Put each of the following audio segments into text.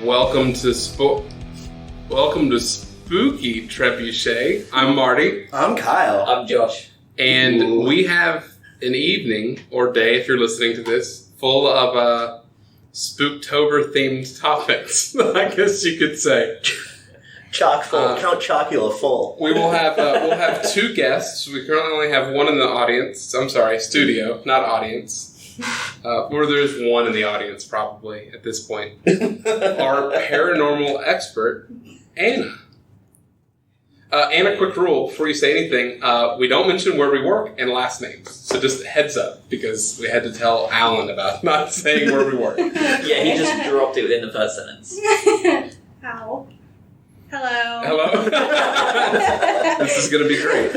Welcome to Spooky Trebuchet. I'm Marty. I'm Kyle. I'm Josh. And we have an evening, or day if you're listening to this, full of Spooktober-themed topics, I guess you could say. Chock full. Count Chocula full. We will have we'll have two guests. We currently only have one in the audience. I'm sorry, studio, not audience. Or there's one in the audience probably at this point. Our paranormal expert, Anna. Anna, quick rule before you say anything: we don't mention where we work and last names. So just a heads up, because we had to tell Alan about not saying where we work. Yeah, he just dropped it within the first sentence. Ow. Hello. Hello. This is going to be great.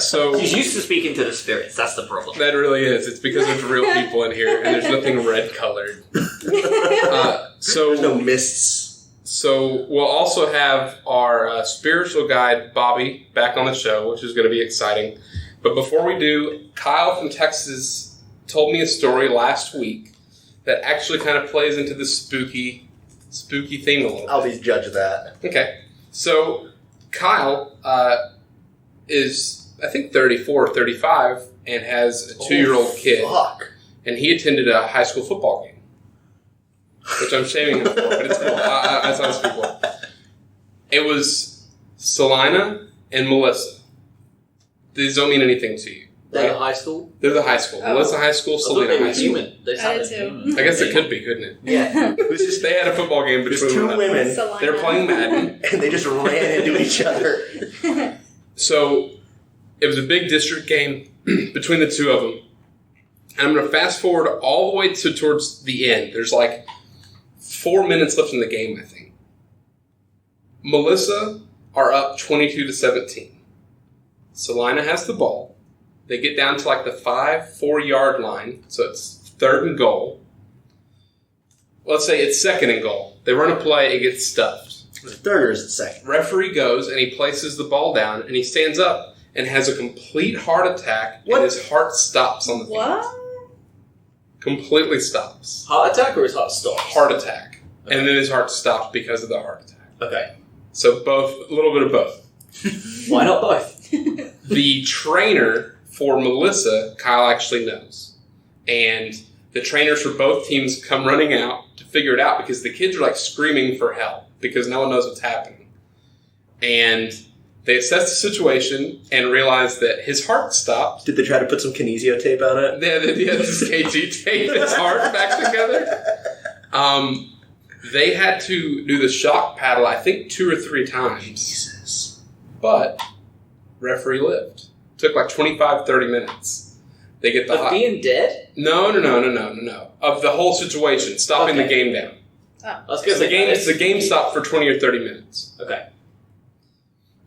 So She's used to speaking to the spirits. That's the problem. that really is. It's because there's real people in here, and there's nothing red colored. There's no mists. So we'll also have our spiritual guide, Bobby, back on the show, which is going to be exciting. But before we do, Kyle from Texas told me a story last week that actually kind of plays into the spooky theme a little. I'll be judge of that. Okay. So Kyle is, I think, 34 or 35 and has a 2-year-old kid. Fuck. And he attended a high school football game. Which I'm shaming him for, but it's cool. That's how I speak well. It was Selina and Melissa. These don't mean anything to you. They're right? high school? They're the high school. Oh. Melissa high school, I thought Selina they were high school. human. They sounded too. human. I guess it could be, couldn't it? Yeah. It was just They had a football game there's between two women, Selena. They're playing Madden. and they just ran into each other. So it was a big district game between the two of them. And I'm going to fast forward all the way towards the end. There's like 4 minutes left in the game, I think. Melissa are up 22-17. Selina has the ball. They get down to like the 4-yard line, so it's 3rd and goal. Let's say it's 2nd and goal. They run a play, it gets stuffed. The third or is the second? Referee goes and he places the ball down and he stands up and has a complete heart attack What? and his heart stops on the field. What? Completely stops. Heart attack or his heart stops? Heart attack. And then his heart stops because of the heart attack. Okay. So both, a little bit of both. Why not both? The trainer for Melissa, Kyle actually knows. And the trainers for both teams come running out to figure it out because the kids are like screaming for help because no one knows what's happening. And they assess the situation and realize that his heart stopped. Did they try to put some kinesio tape on it? They had this KT tape his heart back together. They had to do the shock paddle, I think, 2 or 3 times. Jesus. But referee lived. Took like 25, 30 minutes. They get the Of being dead? No. Of the whole situation, stopping the game down. I was going to So say the game stopped for 20 or 30 minutes. Okay.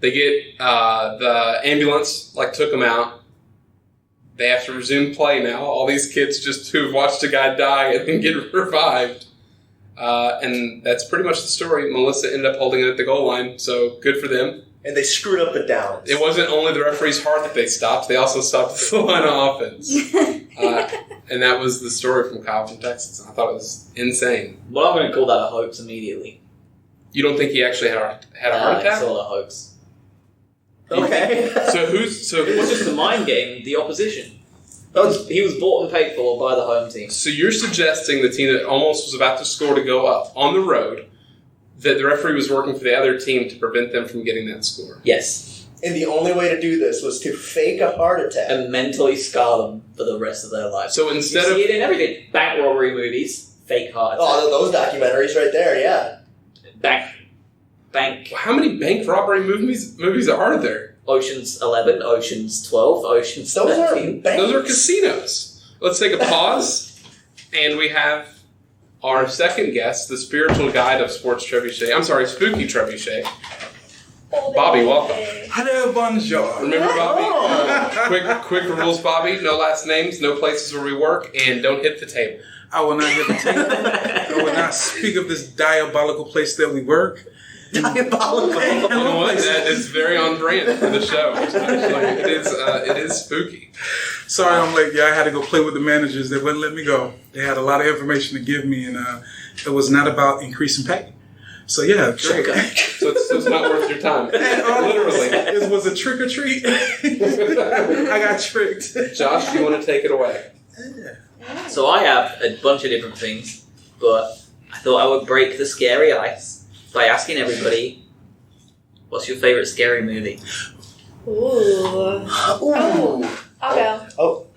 They get the ambulance, took them out. They have to resume play now. All these kids just who've watched a guy die and then get revived. And that's pretty much the story. Melissa ended up holding it at the goal line, so good for them. And they screwed up the downs. It wasn't only the referee's heart that they stopped, they also stopped the line of offense. And that was the story from Kyle from Texas. I thought it was insane. Well, I'm going to call that a hoax immediately. You don't think he actually had a heart attack? It's all a hoax. Okay. So It was just a mind game, the opposition. He was bought and paid for by the home team. So you're suggesting the team that almost was about to score to go up on the road, that the referee was working for the other team to prevent them from getting that score? Yes. And the only way to do this was to fake a heart attack. And mentally scar them for the rest of their life. So You instead see of... it in everything. Bank robbery movies, fake heart attack. Oh, those documentaries right there, yeah. Bank. How many bank robbery movies are there? Ocean's 11, Ocean's 12, Ocean's Those 13. aren't banks. Those are casinos. Let's take a pause, and we have our second guest, the spiritual guide of Sports Trebuchet. I'm sorry, Spooky Trebuchet. Bobby, welcome. Hello, bonjour. Remember, Bobby? Oh. Quick rules, Bobby. No last names, no places where we work, and don't hit the table. I will not hit the table. I will not speak of this diabolical place that we work. Diabolical. You know what? That is very on brand for the show. Actually, it is spooky. Sorry, I'm late. Yeah, I had to go play with the managers. They wouldn't let me go. They had a lot of information to give me, and it was not about increasing pay. So yeah, great. So it's not worth your time. Literally. It was a trick or treat. I got tricked. Josh, you want to take it away? So I have a bunch of different things, but I thought I would break the scary ice by asking everybody, what's your favourite scary movie? Ooh. I'll go. Oh.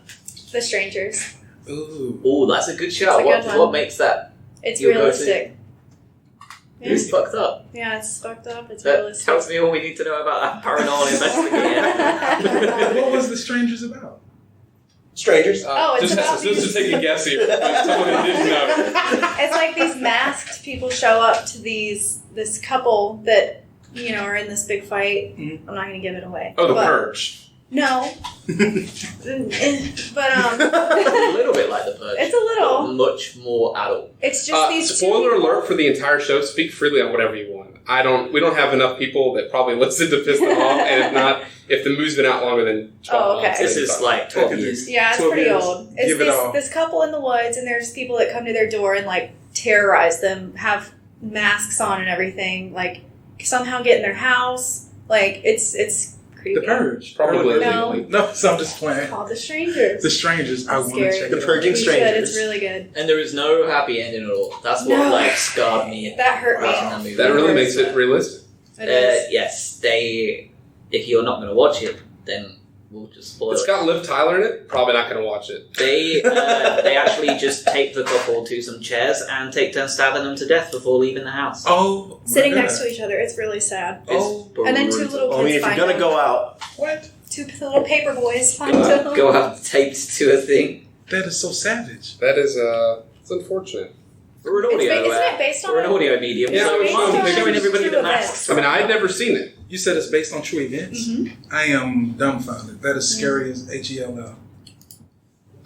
The Strangers. Ooh, that's a good shout. It's a good one. What makes that? It's Your realistic. It's fucked up. Yeah, it's fucked up. It's That realistic. tells me all we need to know about that paranormal investigator. What was The Strangers about? Strangers. Oh, it's just about to take a guess here. Like someone who didn't know. It's like these masked people show up to this couple that are in this big fight. Mhm. I'm not going to give it away. Oh, The But- Purge. No, but a little bit like The Purge. it's a little. But much more adult. It's just these two Spoiler people. alert for the entire show. Speak freely on whatever you want. We don't have enough people that probably listen to piss them off, and if the movie's been out longer than 12 Oh, okay. months. This is like 12 years. Yeah, it's 12 pretty years. old. It's Give it all. this couple in the woods, and there's people that come to their door and like terrorize them, have masks on and everything, like somehow get in their house. Like it's creepy. The Purge. Probably No. legally. No, so I'm just playing. Called The Strangers. The Strangers. I It's want to scary. check The it out. Purging You should. Strangers. It's really good. And there is no happy ending at all. That's what No. scarred me. That hurt me. watching that movie. That really makes it realistic. It is. Yes, if you're not going to watch it, then we'll just spoil It's it. got Liv Tyler in it. Probably not going to watch it. They actually just take the couple to some chairs and take turns stabbing them to death before leaving the house. Oh, my Sitting God. next to each other. It's really sad. Oh, And then two brutal. little kids Well, I mean, if you're find gonna them. go out, What? Two little paper boys find them. Go out taped to a thing. That is so savage. That is it's unfortunate. We're an It's audio. isn't it based on We're an a- audio medium, Yeah, so it's we're based on showing everybody true the events. masks. I mean, I'd never seen it. You said it's based on true events. Mhm. I am dumbfounded. That is scary as HELL.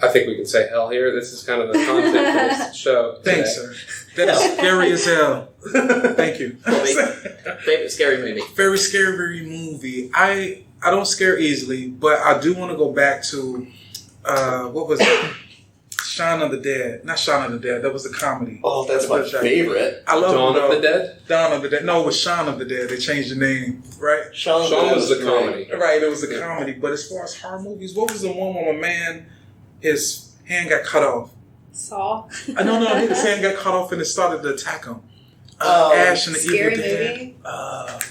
I think we can say hell here. This is kind of the content for this show. Thanks, today. sir. That is scary as hell. Thank you. Favorite scary movie? Very scary movie. I don't scare easily, but I do want to go back to what was it? Shaun of the Dead. Not Shaun of the Dead. That was the comedy. oh, that's my favorite. I love Dawn it, of the though. Dead? Dawn of the Dead. No, it was Shaun of the Dead. They changed the name, right? Sean was the great. comedy. Right, it was a comedy. But as far as horror movies, what was the one where a man, his hand got cut off? Saw. No, his hand got cut off and it started to attack him. Oh, Ash and the Scary Evil Dead. movie.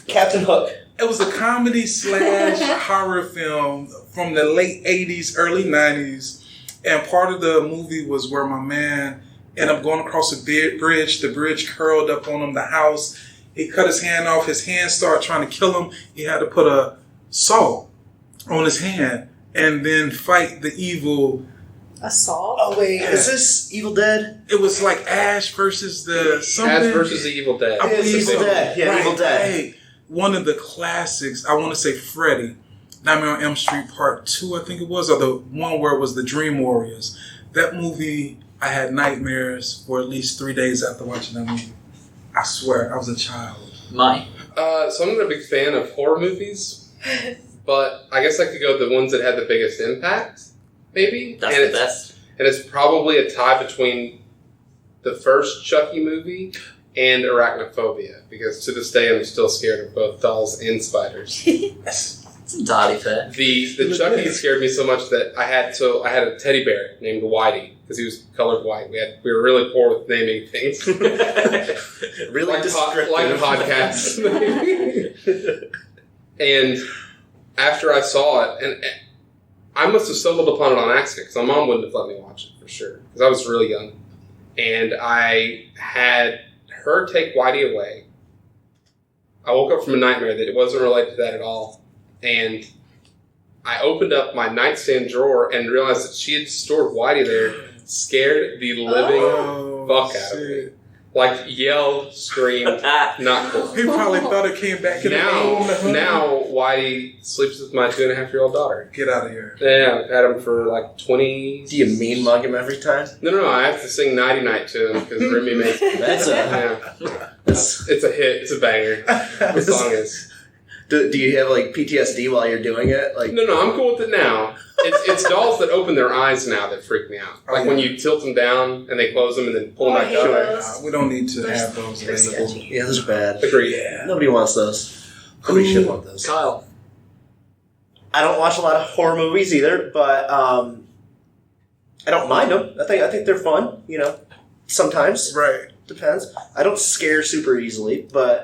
Captain Hook. It was a comedy / horror film from the late 80s, early 90s. And part of the movie was where my man ended up going across a bridge. The bridge curled up on him, the house. He cut his hand off. His hand started trying to kill him. He had to put a saw on his hand and then fight the evil. Assault. Oh wait, is this Evil Dead? It was like Ash versus the something. Ash versus the Evil Dead. I believe Evil so. Dead. Yeah, Evil Dead. Right. One of the classics, I want to say Freddy. Nightmare on Elm Street Part 2, I think it was, or the one where it was the Dream Warriors. That movie, I had nightmares for at least 3 days after watching that movie. I swear, I was a child. Mine. So I'm not a big fan of horror movies, but I guess I could go the ones that had the biggest impact, maybe. That's and the it's, best. And it's probably a tie between the first Chucky movie and Arachnophobia, because to this day I'm still scared of both dolls and spiders. It's entirely fair. The Chucky scared me so much that I had a teddy bear named Whitey because he was colored white. We were really poor with naming things. Really like descriptive. podcasts. And after I saw it, and I must have stumbled upon it on accident because my mom wouldn't have let me watch it for sure because I was really young, and I had her take Whitey away. I woke up from a nightmare that it wasn't related to that at all. And I opened up my nightstand drawer and realized that she had stored Whitey there, scared the living fuck out of me. Like, yelled, screamed, not cool. He probably thought it came back in the room. Now Whitey sleeps with my 2.5-year-old daughter. Get out of here. Yeah, I've had him for like 20... Do you mean mug him every time? No, I have to sing Nighty Night to him because Remy makes it. That's a Yeah. It's a hit. It's a banger. The song is... Do you have like PTSD while you're doing it? Like No, I'm cool with it now. it's dolls that open their eyes now that freak me out. Like when you tilt them down and they close them and then pull them back up. We don't need to have those available. Yeah, those are bad. Agreed. Yeah. Nobody wants those. Nobody should want those. Kyle. I don't watch a lot of horror movies either, but I don't mind them. I think they're fun. You know, sometimes. Right. Depends. I don't scare super easily, but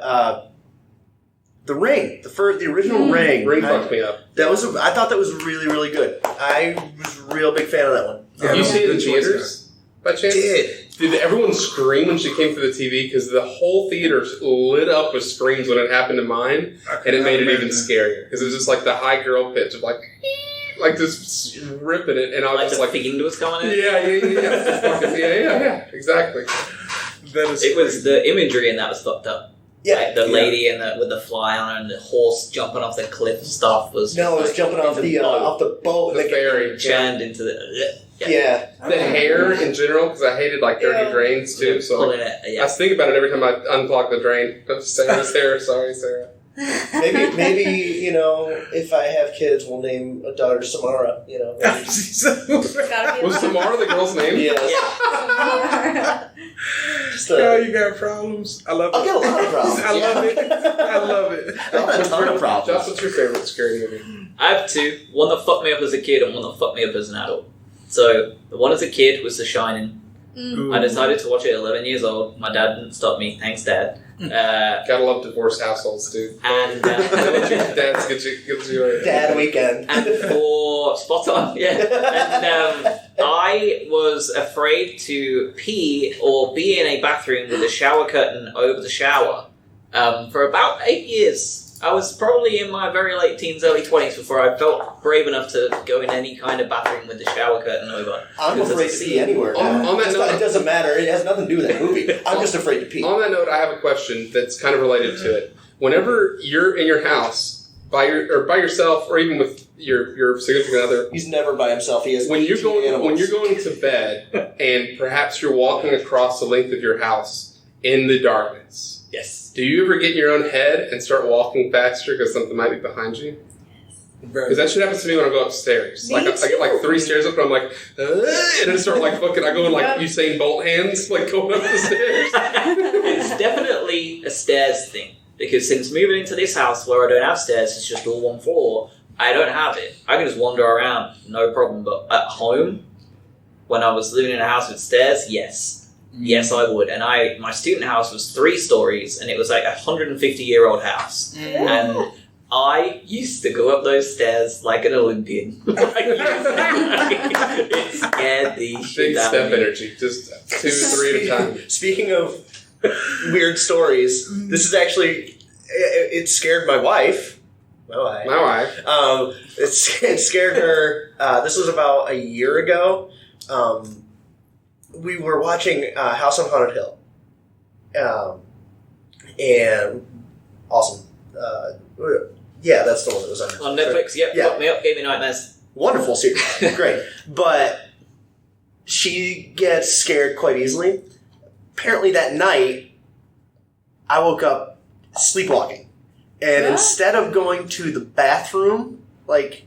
The Ring, the original Ring. Ring fucked me up. I thought that was really, really good. I was a real big fan of that one. Yeah, You see it in good choice, theaters? By chance? Did everyone scream when she came through the TV? Because the whole theater lit up with screams when it happened to mine, and it made it even scarier. Because it was just like the high girl pitch of like just ripping it, and I was Like just the like, fiend was coming in? yeah, exactly. That is It was crazy. the imagery and that was fucked up. Yeah. Like the lady with the fly on her and the horse jumping off the cliff stuff was No, it was jumping off the boat. The ferry. churned into the Yeah. The hair in general, because I hated like dirty Ew. drains too. So pulling like, it. I was thinking about it every time I unclog the drain. Sarah's hair. Sorry, Sarah. Maybe you know, if I have kids, we'll name a daughter Samara. You know. Maybe. Gotta be Was Samara the girl's name? Yes. Just Oh, you got problems. I love it. I'll get a lot of problems. I love it. I love it. I have a ton of problems. Josh, what's your favorite scary movie? I have two. One that fucked me up as a kid and one that fucked me up as an adult. So, the one as a kid was The Shining. Ooh. I decided to watch it at 11 years old. My dad didn't stop me. Thanks, Dad. Gotta love divorced households, dude. And Dads get you a Dad weekend. and for spot on, yeah. And I was afraid to pee or be in a bathroom with a shower curtain over the shower for about 8 years. I was probably in my very late teens, early 20s before I felt brave enough to go in any kind of bathroom with the shower curtain over. I'm afraid to pee anywhere. On that note- it doesn't matter. It has nothing to do with that movie. I'm just afraid to pee. On that note, I have a question that's kind of related to it. Whenever you're in your house by yourself, or even with your significant other, He's never by himself. He has when you're 18 animals. going to bed, and perhaps you're walking across the length of your house in the darkness. Yes. Do you ever get in your own head and start walking faster because something might be behind you? Because that shit happens to me when I go upstairs. Me I get like 3 stairs up, and I'm like, and I start like fucking. I go in like Usain Bolt hands, like going up the stairs. It's definitely a stairs thing. Because since moving into this house where I don't have stairs, it's just all one floor, I don't have it. I can just wander around, no problem. But at home, when I was living in a house with stairs, yes. Yes, I would. And my student house was 3 stories, and it was like a 150-year-old house. And I used to go up those stairs like an Olympian. It scared the shit Big out step of me. energy, just 2, 3 at a time. Speaking of weird stories, this is actually it scared my wife. My wife. It scared her. This was about a year ago. We were watching House on Haunted Hill, and awesome. Yeah, that's the one that was On Netflix, yep, Yeah. fucked me up, gave me nightmares. Wonderful series, great. But she gets scared quite easily. Apparently, that night I woke up sleepwalking, and instead of going to the bathroom, like.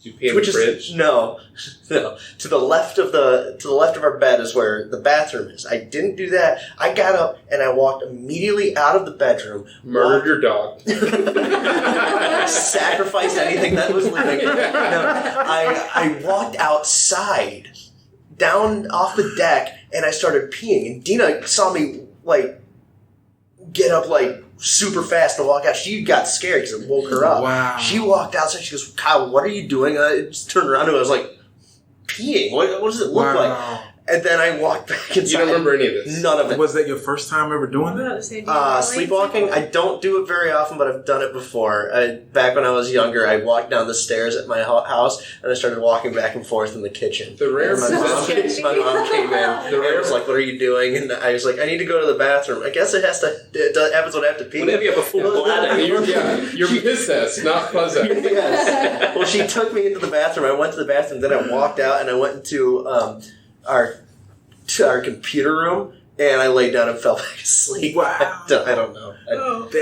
Did you pee in the fridge? No. To the left of our bed is where the bathroom is. I didn't do that. I got up and I walked immediately out of the bedroom. Murdered your dog. Sacrificed anything that was living. No, I walked outside, down off the deck, and I started peeing. And Dina saw me like get up like super fast to walk out. She got scared because it woke her up. Wow. She walked outside. She goes, "Kyle, what are you doing?" I just turned around and I was like, "Peeing? What does it look like?" And then I walked back inside. You don't remember any of this? None of it. Was that your first time ever doing that? Sleepwalking? I don't do it very often, but I've done it before. Back when I was younger, I walked down the stairs at my house, and I started walking back and forth in the kitchen. The rare My mom came in. The rare was like, "What are you doing?" And I was like, "I need to go to the bathroom." I guess it happens when I have to pee. Whenever you have a full bladder. You're piss test, not fuzz up. Yes. Well, she took me into the bathroom. I went to the bathroom, then I walked out, and I went into our computer room, And I laid down and fell back asleep. Wow. I don't know. I don't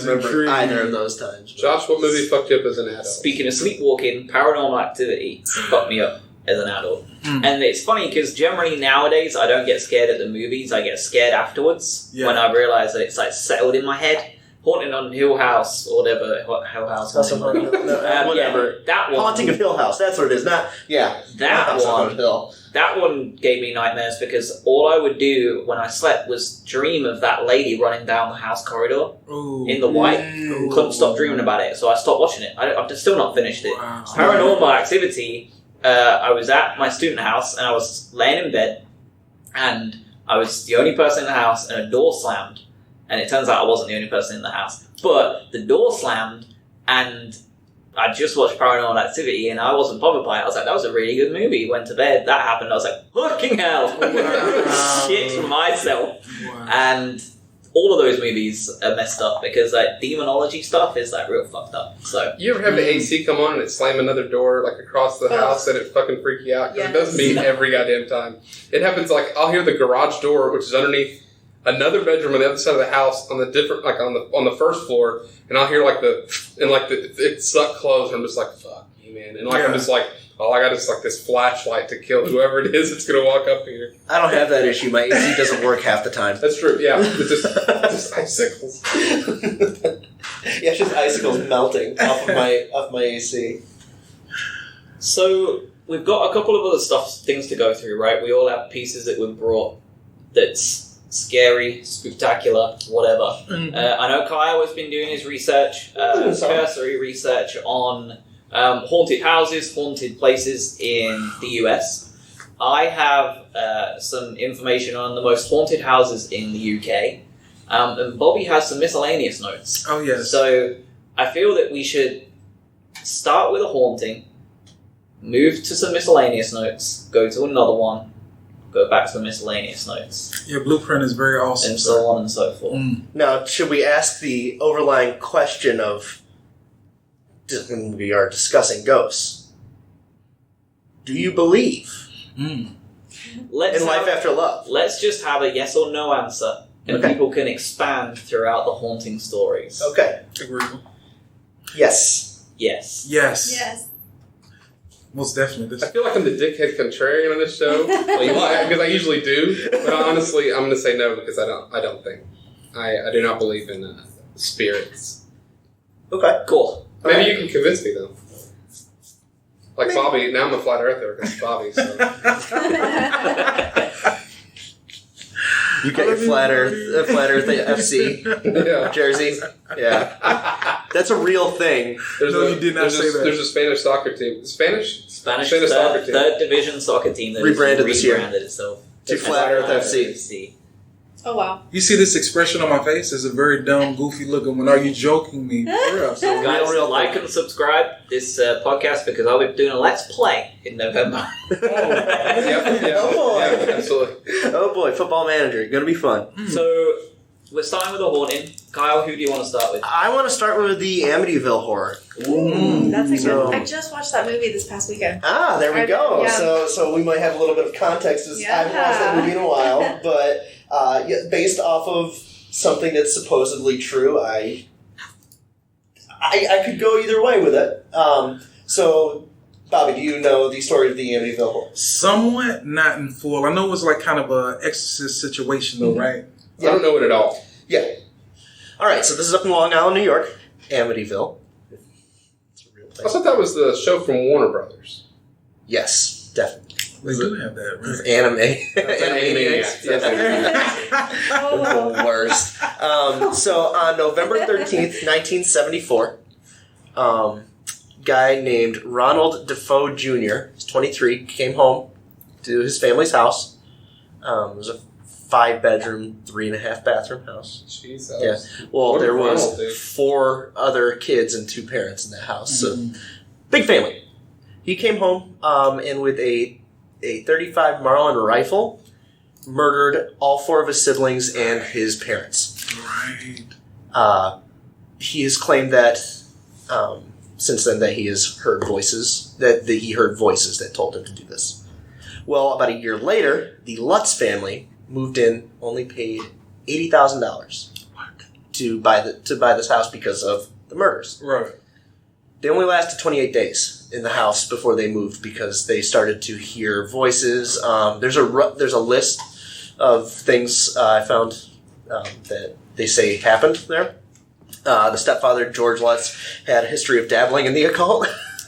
remember either of those times. Josh, what movie fucked you up as an adult? Speaking of sleepwalking, Paranormal Activity fucked me up as an adult. And it's funny because generally nowadays I don't get scared at the movies, I get scared afterwards when I realise that it's like settled in my head. Haunting on Hill House or whatever. Hill House. Whatever. Yeah, that one. Haunting of Hill House. That's what it is. That one gave me nightmares because all I would do when I slept was dream of that lady running down the house corridor in the white. Couldn't stop dreaming about it, so I stopped watching it. I've still not finished it. Wow. Paranormal Activity, I was at my student house and I was laying in bed and I was the only person in the house and a door slammed. And it turns out I wasn't the only person in the house. But the door slammed and I just watched Paranormal Activity and I wasn't bothered by it. I was like, that was a really good movie. Went to bed, that happened. I was like, fucking hell. Shit myself. Wow. And all of those movies are messed up because like demonology stuff is like real fucked up. So you ever have the AC come on and it slam another door like across the house and it fucking freak you out? Because it does me every goddamn time. It happens like I'll hear the garage door, which is underneath another bedroom on the other side of the house on the different, like on the first floor, and I'll hear it's stuck closed, and I'm just like, fuck you, man. And like I'm just like, all I got is like this flashlight to kill whoever it is that's gonna walk up here. I don't have that issue. My AC doesn't work half the time. That's true, yeah. It's just icicles. Yeah, it's just icicles melting off of my AC. So we've got a couple of other things to go through, right? We all have pieces that we've brought that's scary, spectacular, whatever. I know Kyle has been doing his research, cursory research on haunted houses, haunted places in the US. I have some information on the most haunted houses in the UK. And Bobby has some miscellaneous notes. Oh, yes. So I feel that we should start with a haunting, move to some miscellaneous notes, go to another one, go back to the miscellaneous notes. Your blueprint is very awesome. And so on and so forth. Now, should we ask the overlying question of, when we are discussing ghosts, do you believe in life after love? Let's just have a yes or no answer, and people can expand throughout the haunting stories. Okay. Agreeable. Yes. Yes. Yes. Yes. Most definitely. I feel like I'm the dickhead contrarian on this show. Because I usually do. But honestly, I'm going to say no because I don't think. I do not believe in spirits. Okay. Cool. Maybe you can convince me, though. Like Bobby. Now I'm a flat earther because Bobby, so... You got your Flat Earth FC jersey. Yeah. That's a real thing. You did not say that. There's a Spanish soccer team. Spanish Spanish soccer team. third division soccer team that rebranded has this year. rebranded itself To Flat Earth FC. Oh, wow. You see this expression on my face is a very dumb, goofy looking one. Are you joking me? For real. So Guys, like and subscribe this podcast because I'll be doing a Let's Play in November. Oh boy. Yeah, absolutely. Oh boy, Football Manager. Gonna be fun. So, we're starting with a haunting. Kyle, who do you want to start with? I want to start with the Amityville Horror. That's a good. So- I just watched that movie this past weekend. There we go. Yeah. So we might have a little bit of context as I haven't watched that movie in a while, but based off of something that's supposedly true, I could go either way with it. So, Bobby, do you know the story of the Amityville Horror? somewhat not in full. I know it was like kind of a exorcist situation though, right? I don't know it at all. Yeah. All right, so this is up in Long Island, New York, Amityville. It's a real I place. thought that was the show from Warner Brothers. Yes, definitely. They do have that, It's right? Animaniacs. Yes. Oh. The worst. So on November 13th, 1974, guy named Ronald Defoe Jr., he's 23, came home to his family's house. It was a 5-bedroom, 3.5-bathroom house. Jesus. Yeah. Well, What there a was Ronald, dude. 4 other kids and 2 parents in that house. So big family. He came home and with a .35 Marlin rifle, murdered all 4 of his siblings and his parents. Right. He has claimed that since then that he has heard voices, that he heard voices that told him to do this. Well, about a year later, the Lutz family moved in, only paid $80,000 to buy this house because of the murders. Right. They only lasted 28 days in the house before they moved because they started to hear voices. There's a list of things I found that they say happened there. The stepfather, George Lutz, had a history of dabbling in the occult.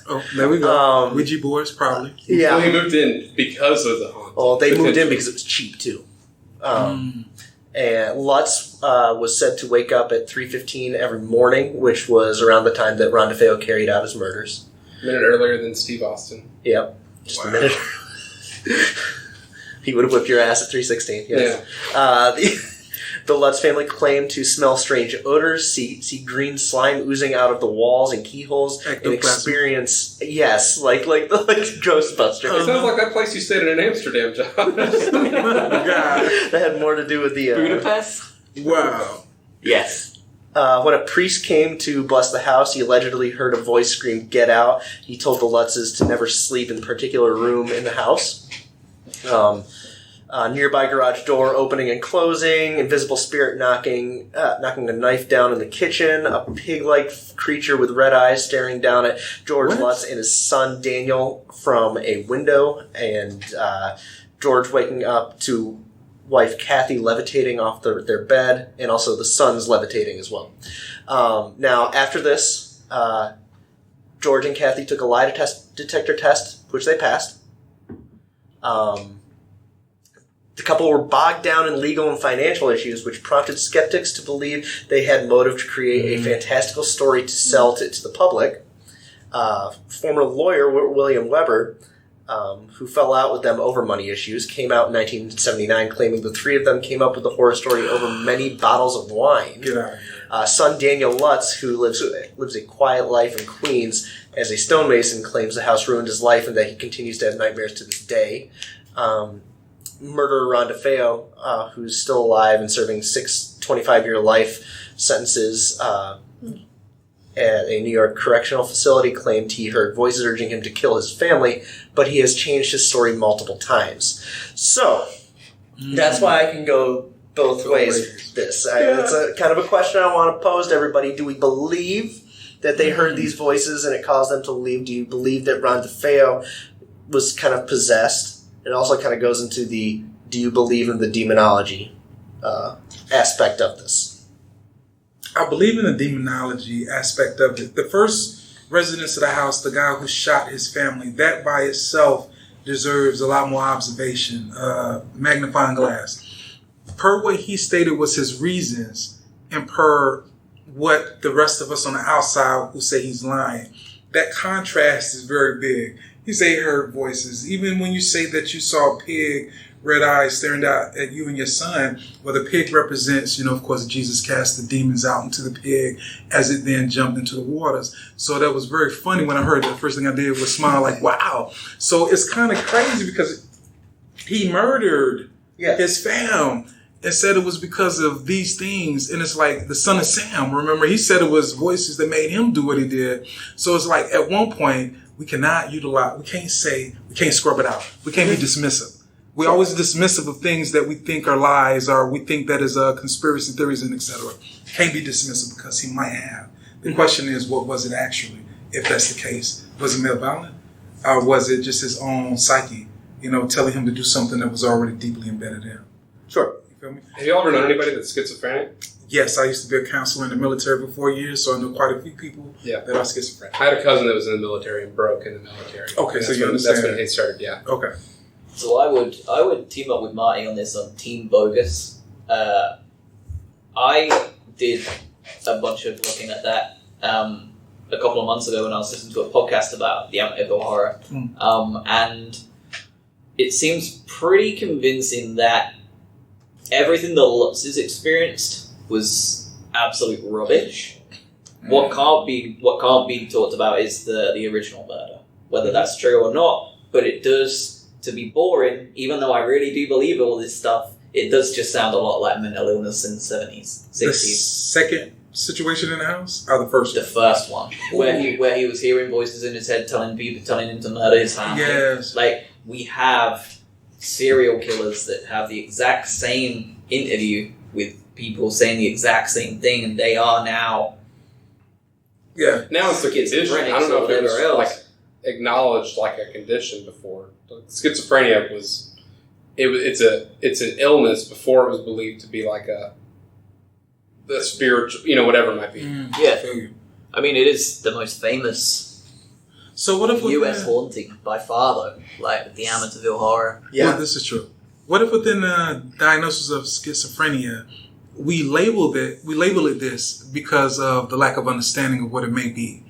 Oh, there we go. Ouija boards, probably. Yeah. Well, he moved in because of the haunt. Well, they moved in because it was cheap, too. And Lutz was said to wake up at 3:15 every morning, which was around the time that Ron DeFeo carried out his murders. A minute earlier than Steve Austin. Yep. Just a minute. He would have whipped your ass at 3:16. Yes. Yeah. The Lutz family claimed to smell strange odors, see green slime oozing out of the walls and keyholes, and experience like Ghostbusters. It sounds like that place you stayed in Amsterdam, Josh. That had more to do with the Budapest. Wow. Yes. When a priest came to bless the house, he allegedly heard a voice scream, "Get out!" He told the Lutzes to never sleep in a particular room in the house. Nearby garage door opening and closing, invisible spirit knocking a knife down in the kitchen, a pig-like creature with red eyes staring down at George Lutz and his son Daniel from a window, and George waking up to wife Kathy levitating off their bed, and also the son's levitating as well. Now, after this, George and Kathy took a lie detector test, which they passed. The couple were bogged down in legal and financial issues, which prompted skeptics to believe they had motive to create a fantastical story to sell to the public. Former lawyer William Weber, who fell out with them over money issues, came out in 1979 claiming the three of them came up with the horror story over many bottles of wine. Get out of here. Son Daniel Lutz, who lives a quiet life in Queens as a stonemason, claims the house ruined his life and that he continues to have nightmares to this day. Murderer Ron DeFeo, who's still alive and serving 6 25-year life sentences at a New York correctional facility, claimed he heard voices urging him to kill his family, but he has changed his story multiple times. So, that's why I can go both ways with this. It's a kind of a question I want to pose to everybody. Do we believe that they heard these voices and it caused them to leave? Do you believe that Ron DeFeo was kind of possessed? It also kind of goes into do you believe in the demonology aspect of this? I believe in the demonology aspect of it. The first residents of the house, the guy who shot his family, that by itself deserves a lot more observation, magnifying glass. Per what he stated was his reasons, and per what the rest of us on the outside who say he's lying, that contrast is very big. He say he heard voices. Even when you say that you saw a pig, red eyes staring out at you and your son, well, the pig represents, of course, Jesus cast the demons out into the pig as it then jumped into the waters. So that was very funny when I heard that. The first thing I did was smile like, wow. So it's kind of crazy because he murdered his fam and said it was because of these things. And it's like the son of Sam, remember, he said it was voices that made him do what he did. So it's like at one point, we cannot utilize, we can't scrub it out. We can't be dismissive. We're always dismissive of things that we think are lies or we think that is conspiracy theories and etc. Can't be dismissive because he might have. The question is, what was it actually, if that's the case? Was it malevolent? Or was it just his own psyche, telling him to do something that was already deeply embedded in him? Sure. You feel me? Have you ever known anybody that's schizophrenic? Yes, I used to be a counselor in the military for 4 years, so I know quite a few people that are schizophrenic. I had a cousin that was in the military and broke in the military. Okay, so you understand. That's when he started, yeah. Okay. So I would team up with Marty on this on Team Bogus. I did a bunch of looking at that a couple of months ago when I was listening to a podcast about the Amityville horror. And it seems pretty convincing that everything the Lutzes experienced was absolute rubbish. What can't be talked about is the original murder, whether that's true or not. But it does, to be boring, even though I really do believe all this stuff, it does just sound a lot like mental illness in the 70s, 60s. The second situation in the house, or the first? The first one, where he was hearing voices in his head telling him to murder his family. Yes. Like, we have serial killers that have the exact same interview with people saying the exact same thing, and they are now. Yeah. Now it's the condition. I don't know if it was whatever else. like acknowledged like a condition before. Schizophrenia was. It's an illness before it was believed to be like the spiritual, whatever it might be. Yeah. I feel you. I mean, it is the most famous So what if U.S. haunting by far, though, like the Amityville Horror. Yeah. Well, this is true. What if within the diagnosis of schizophrenia, we label it this because of the lack of understanding of what it may be,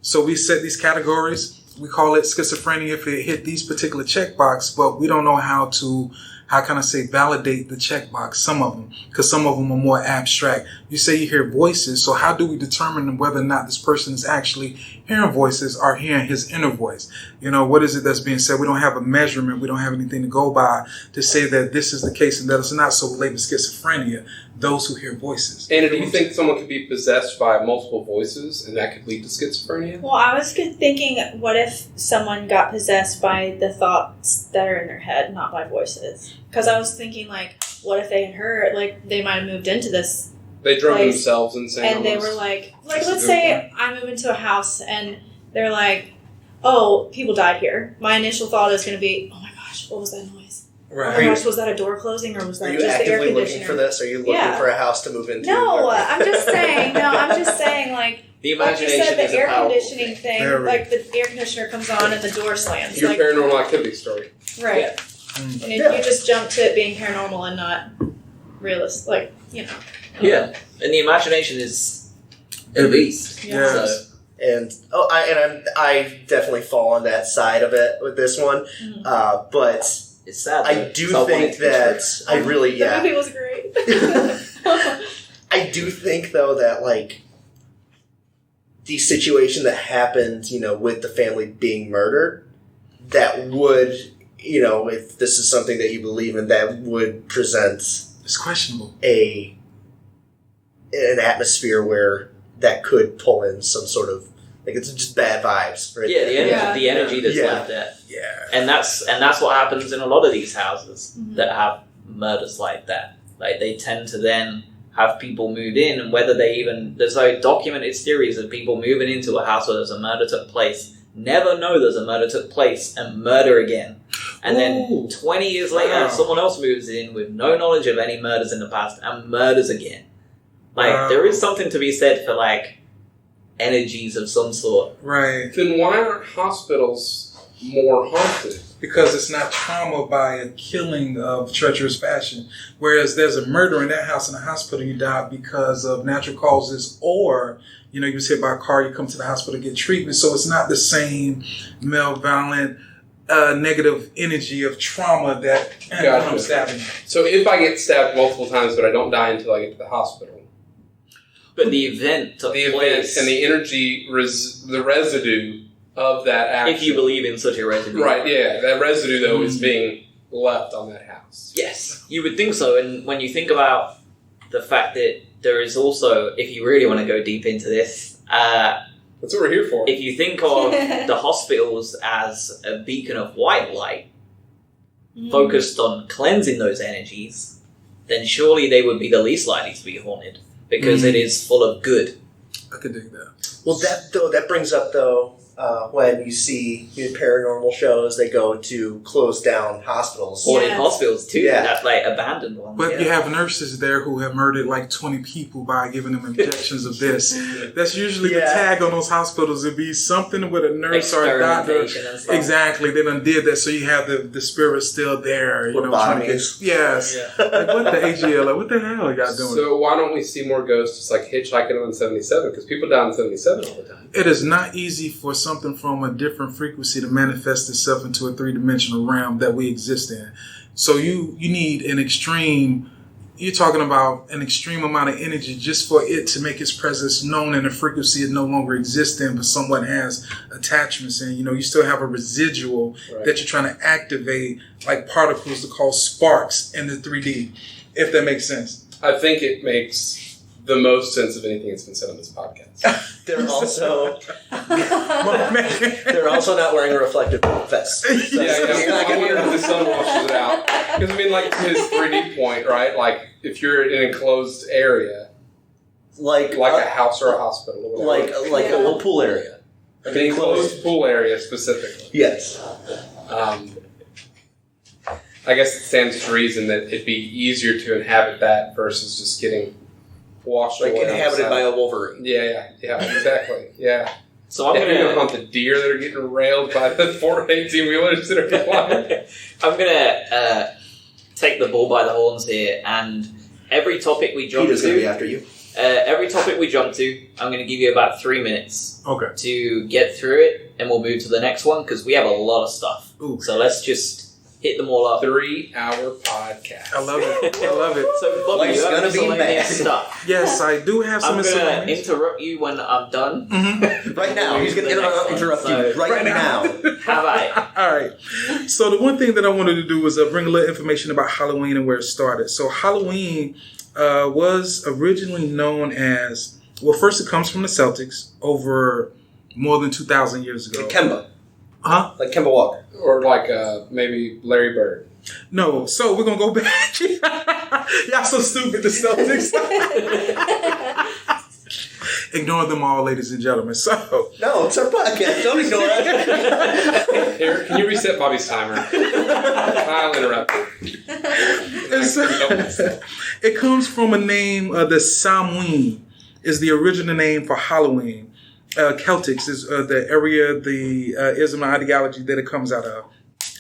So we set these categories. We call it schizophrenia if it hit these particular checkbox, but we don't know how validate the checkbox, some of them, because some of them are more abstract. You say you hear voices, so how do we determine whether or not this person is actually hearing voices or hearing his inner voice? What is it that's being said? We don't have a measurement. We don't have anything to go by to say that this is the case and that it's not, so we label schizophrenia those who hear voices. And do you think someone could be possessed by multiple voices and that could lead to schizophrenia? Well, I was thinking, what if someone got possessed by the thoughts that are in their head, not by voices? Because I was thinking, what if they had heard, they might have moved into this They drove place, themselves insane. and they almost. were let's say I move into a house and they're like, oh, people died here. My initial thought is going to be, oh my gosh, what was that noise? Right. Oh my gosh, was that a door closing or was that Are you just the air actively conditioner? looking for this? Are you looking Yeah. for a house to move into? No, Or- I'm just saying, The like you imagination said, the is a air powerful conditioning thing. thing, Very. the air conditioner comes on and the door slams. Your paranormal activity story. Right. Yeah. Mm. And if you just jump to it being paranormal and not realistic, Yeah, and the imagination is a beast. Yeah. So, And I definitely fall on that side of it with this one, Mhm. but it's sad. I though, do 'cause want it think to be true. that I really The movie was great. I do think though that the situation that happened, with the family being murdered, that would, if this is something that you believe in, that would present It's questionable. an atmosphere where that could pull in some sort of it's just bad vibes, right? Yeah, Yeah. the energy that's Yeah. left there, Yeah. and that's what happens in a lot of these houses Mhm. that have murders like that. They tend to then have people move in, and whether there's documented theories of people moving into a house where there's a murder took place, never know there's a murder took place, and murder again. And then Ooh. 20 years later, Wow. someone else moves in with no knowledge of any murders in the past and murders again. Wow. There is something to be said for energies of some sort. Right. Then why aren't hospitals more haunted? Because it's not trauma by a killing of treacherous fashion. Whereas there's a murder in that house in the hospital, you die because of natural causes, or you was hit by a car, you come to the hospital to get treatment. So it's not the same malevolent, negative energy of trauma that Gotcha. I'm stabbing. So if I get stabbed multiple times but I don't die until I get to the hospital, But the event took the event place. and the energy, the residue of that action. If you believe in such a residue. Right, yeah. That residue, though, is being left on that house. Yes, you would think so. And when you think about the fact that there is also, if you really want to go deep into this, That's what we're here for. if you think of the hospitals as a beacon of white light focused on cleansing those energies, then surely they would be the least likely to be haunted because it is full of good. I could dig that. Well, that brings up when you see paranormal shows, they go to close down hospitals. Haunted Yes. hospitals too, Yeah. that's abandoned ones. But yeah. you have nurses there who have murdered 20 people by giving them injections of this. That's usually the Yeah. tag on those hospitals. It'd be something with a nurse or a doctor. Experimentation and stuff. Exactly. They done did that, so you have the spirit still there. Trying to get, Lobotomies. yes. Yeah. What the AGL? What the hell are y'all doing? So why don't we see more ghosts just hitchhiking on 77? Because people die on 77 all the time. It is not easy for something from a different frequency to manifest itself into a three-dimensional realm that we exist in. So you need an extreme. You're talking about an extreme amount of energy just for it to make its presence known in a frequency it no longer exists in, but someone has attachments in. You still have a residual Right. that you're trying to activate, like particles to call sparks in the 3D, if that makes sense. I think it makes the most sense of anything that's been said on this podcast. They're also Man. they're also not wearing a reflective vest. So I wonder if the sun washes it out. Because I mean, like to his 3D point, right? Like if you're in an enclosed area, like a house or a hospital, or whatever. like a little pool area. An enclosed pool area specifically. Yes. I guess it stands to reason that it'd be easier to inhabit that versus just getting washed Like away. inhabited outside. by a wolverine. Yeah, exactly. Yeah. So I'm If you're gonna gonna hunt the deer that are getting railed by the 418-wheelers that are flying. I'm gonna take the bull by the horns here, and every topic we jump Peter's gonna be to, after you. I'm gonna give you about 3 minutes Okay. to get through it, and we'll move to the next one because we have a lot of stuff. Ooh. So let's just hit them all up. 3-hour podcast. I love it. I love it. So Bobby, Life's you have gonna be miscellaneous bad. stuff. Yes, I do have some I'm gonna miscellaneous. interrupt you when I'm done. Mhm. Right now. He's gonna The next one, interrupt so- you. Right now. Have I? All right. So the one thing that I wanted to do was bring a little information about Halloween and where it started. So Halloween was originally known as, well, first it comes from the Celtics over more than 2,000 years ago. Like Kemba. Huh? Like Kemba Walker. Or like maybe Larry Bird. No. So we're going to go back. Y'all so stupid, the Celtics. Ignore them all, ladies and gentlemen. So No, it's our podcast. Don't ignore it. Here, can you reset Bobby's timer? I'll interrupt you. It comes from a name, the Samhain is the original name for Halloween. Celtics is the area, the ism ideology that it comes out of.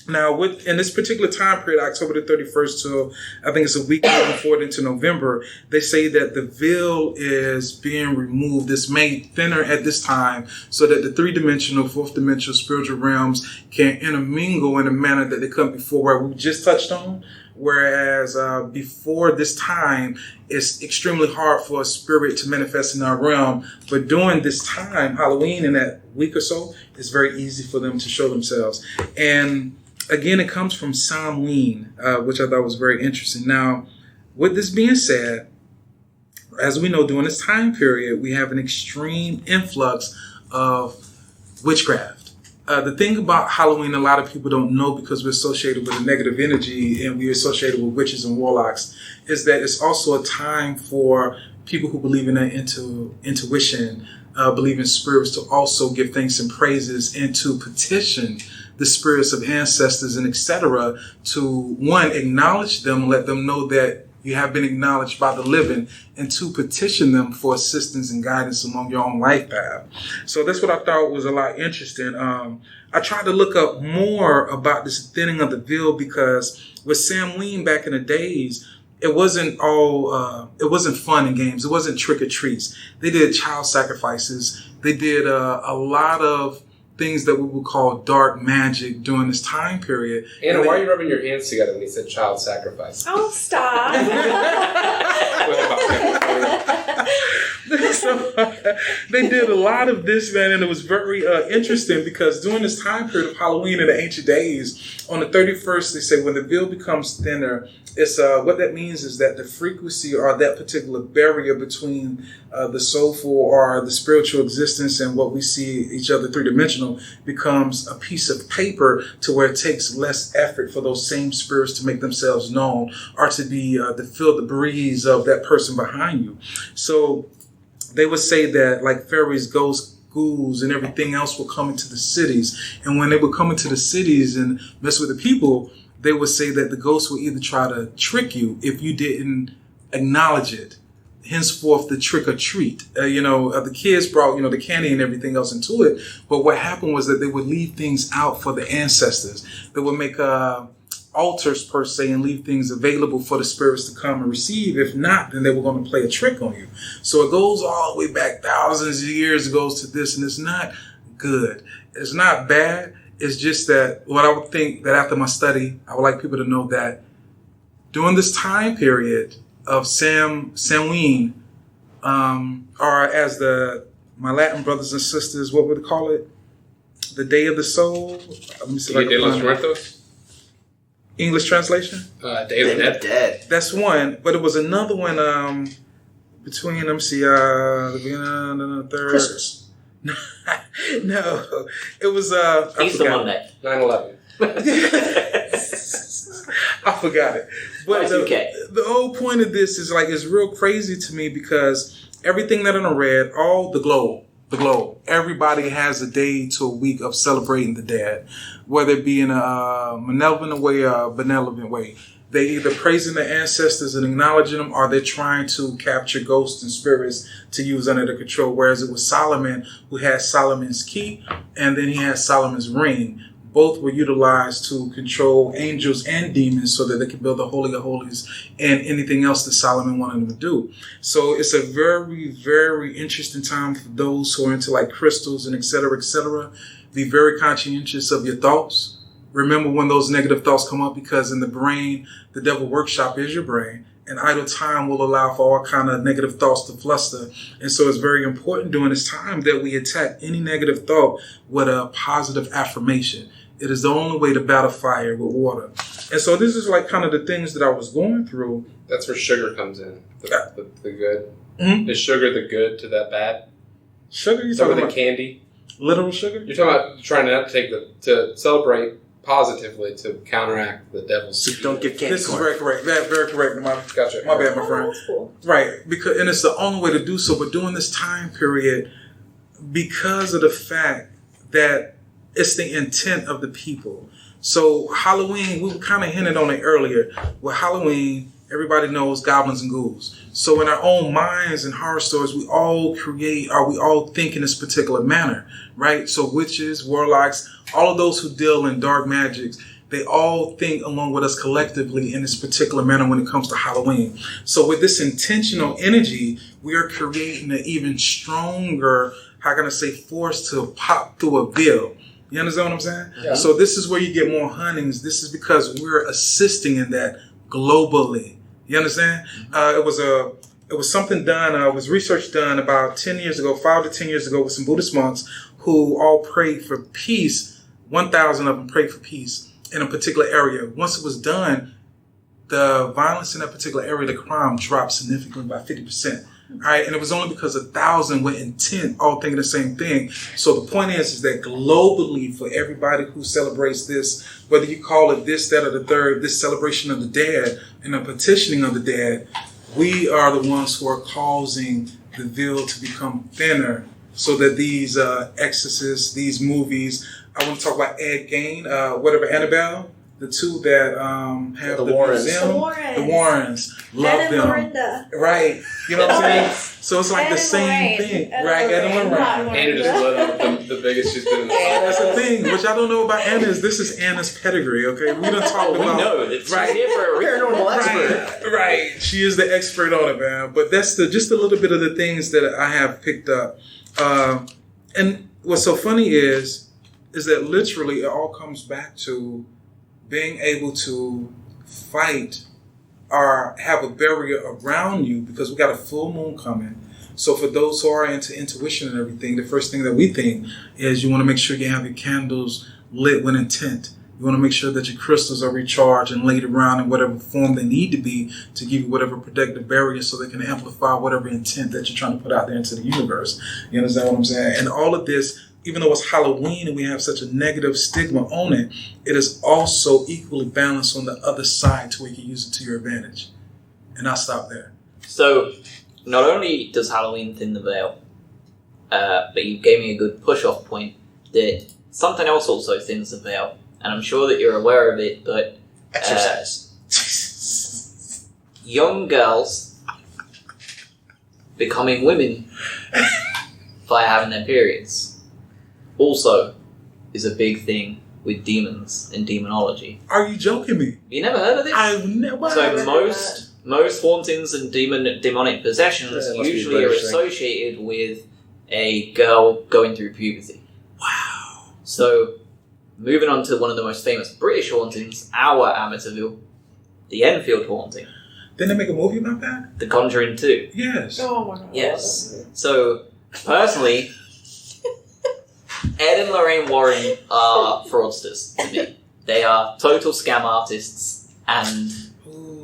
Now, in this particular time period, October the 31st to, I think it's a week moving forward into November, they say that the veil is being removed. It's made thinner at this time so that the three-dimensional, fourth-dimensional spiritual realms can intermingle in a manner that they couldn't before, where we just touched on. Whereas before this time, it's extremely hard for a spirit to manifest in our realm. But during this time, Halloween, in that week or so, it's very easy for them to show themselves. And again, it comes from Samhain, which I thought was very interesting. Now, with this being said, as we know, during this time period, we have an extreme influx of witchcraft. The thing about Halloween, a lot of people don't know because we're associated with a negative energy and we're associated with witches and warlocks, is that it's also a time for people who believe in intuition, believe in spirits, to also give thanks and praises and to petition the spirits of ancestors and etc. to, one, acknowledge them, let them know that you have been acknowledged by the living, and to petition them for assistance and guidance along your own life path. So that's what I thought was a lot interesting. I tried to look up more about this thinning of the veil because with Samhain back in the days, it wasn't fun and games. It wasn't trick or treats. They did child sacrifices. They did a lot of things that we would call dark magic during this time period. Anna, why are you rubbing your hands together when he said child sacrifice? Oh, stop. So, they did a lot of this, man, and it was very interesting because during this time period of Halloween in the ancient days, on the 31st, they say when the veil becomes thinner, it's what that means is that the frequency or that particular barrier between the soulful or the spiritual existence and what we see each other three-dimensional becomes a piece of paper to where it takes less effort for those same spirits to make themselves known or to be to feel the breeze of that person behind you. So they would say that like fairies, ghosts, ghouls, and everything else will come into the cities. And when they would come into the cities and mess with the people, they would say that the ghosts would either try to trick you if you didn't acknowledge it. Henceforth, the trick or treat. The kids brought, the candy and everything else into it. But what happened was that they would leave things out for the ancestors. They would make altars, per se, and leave things available for the spirits to come and receive. If not, then they were going to play a trick on you. So it goes all the way back thousands of years. It goes to this, and it's not good. It's not bad. It's just that what I would think that after my study, I would like people to know that during this time period of Samhain, or as my Latin brothers and sisters, what would they call it? The Day of the Soul? Let me see if I Dia de can los find it. Muertos? English translation? Day of the Dead? Dead. That's one, but it was another one between, let me see, the beginning of the third. Christmas. No, it was I Easter forgot. Monday. 9/11. I forgot it. But Y2K. the whole point of this is like it's real crazy to me because everything that I read, all the globe, everybody has a day to a week of celebrating the dead, whether it be in a malevolent way or a benevolent way. They either praising their ancestors and acknowledging them, or they're trying to capture ghosts and spirits to use under their control. Whereas it was Solomon who had Solomon's key, and then he had Solomon's ring. Both were utilized to control angels and demons so that they could build the Holy of Holies and anything else that Solomon wanted them to do. So it's a very, very interesting time for those who are into like crystals and et cetera, et cetera. Be very conscientious of your thoughts. Remember when those negative thoughts come up, because in the brain, the devil workshop is your brain, and idle time will allow for all kind of negative thoughts to fluster. And so it's very important during this time that we attack any negative thought with a positive affirmation. It is the only way to battle fire with water. And so this is like kind of the things that I was going through. That's where sugar comes in. The good. Mm-hmm. Is sugar the good to that bad? Sugar? You Some talking of the about candy? literal sugar? You're talking about trying not to to celebrate positively to counteract the devil's. So don't give candy This is corn. very correct. Very correct. Gotcha. My bad, my friend. That's cool. Right, because and it's the only way to do so. But during this time period, because of the fact that it's the intent of the people. So Halloween, we kind of hinted on it earlier. With Halloween, everybody knows goblins and ghouls. So in our own minds and horror stories, we all think in this particular manner, right? So witches, warlocks, all of those who deal in dark magics, they all think along with us collectively in this particular manner when it comes to Halloween. So with this intentional energy, we are creating an even stronger, how can I say, force to pop through a veil. You understand what I'm saying? Yeah. So this is where you get more huntings. This is because we're assisting in that globally. You understand? It was something done. It was research done about 10 years ago, 5 to 10 years ago, with some Buddhist monks who all prayed for peace. 1,000 of them prayed for peace in a particular area. Once it was done, the violence in that particular area, the crime dropped significantly by 50%. All right, and it was only because 1,000 were intent, all thinking the same thing. So the point is that globally, for everybody who celebrates this, whether you call it this, that, or the third, this celebration of the dead and the petitioning of the dead, we are the ones who are causing the veil to become thinner, so that these exorcists, these movies, I want to talk about Ed Gein, Annabelle, the two that have The Warrens. museum. The Warrens. Love Ed and them. Lorinda. Right. You know what I'm saying? Yes. So it's like Ed the and same Lorraine. thing. Ed Right, Ed and Lorraine, not Lorraine. Anna just lit up the biggest she's been in the And that's the podcast. thing. What y'all don't know about Anna is this is Anna's pedigree, okay? We done talked We about... know that she's Right. here for a reason. Paranormal expert. Right. She is the expert on it, man. But that's just a little bit of the things that I have picked up. And what's so funny is that literally it all comes back to being able to fight or have a barrier around you, because we got a full moon coming. So for those who are into intuition and everything, the first thing that we think is you want to make sure you have your candles lit with intent. You want to make sure that your crystals are recharged and laid around in whatever form they need to be to give you whatever protective barrier so they can amplify whatever intent that you're trying to put out there into the universe. You understand what I'm saying? And all of this, even though it's Halloween and we have such a negative stigma on it, it is also equally balanced on the other side to where you can use it to your advantage. And I'll stop there. So, not only does Halloween thin the veil, but you gave me a good push-off point that something else also thins the veil. And I'm sure that you're aware of it, but Exercise. young girls becoming women by having their periods also is a big thing with demons and demonology. Are you joking me? You never heard of this? I've never So heard of most hauntings and demonic possessions Yeah, it must be usually are British thing. associated with a girl going through puberty. Wow. So, moving on to one of the most famous British hauntings, our Amityville, the Enfield haunting, Didn't they make a movie about that? The Conjuring 2. Yes. Oh my god. Yes. So, personally, Ed and Lorraine Warren are fraudsters to me. They are total scam artists, and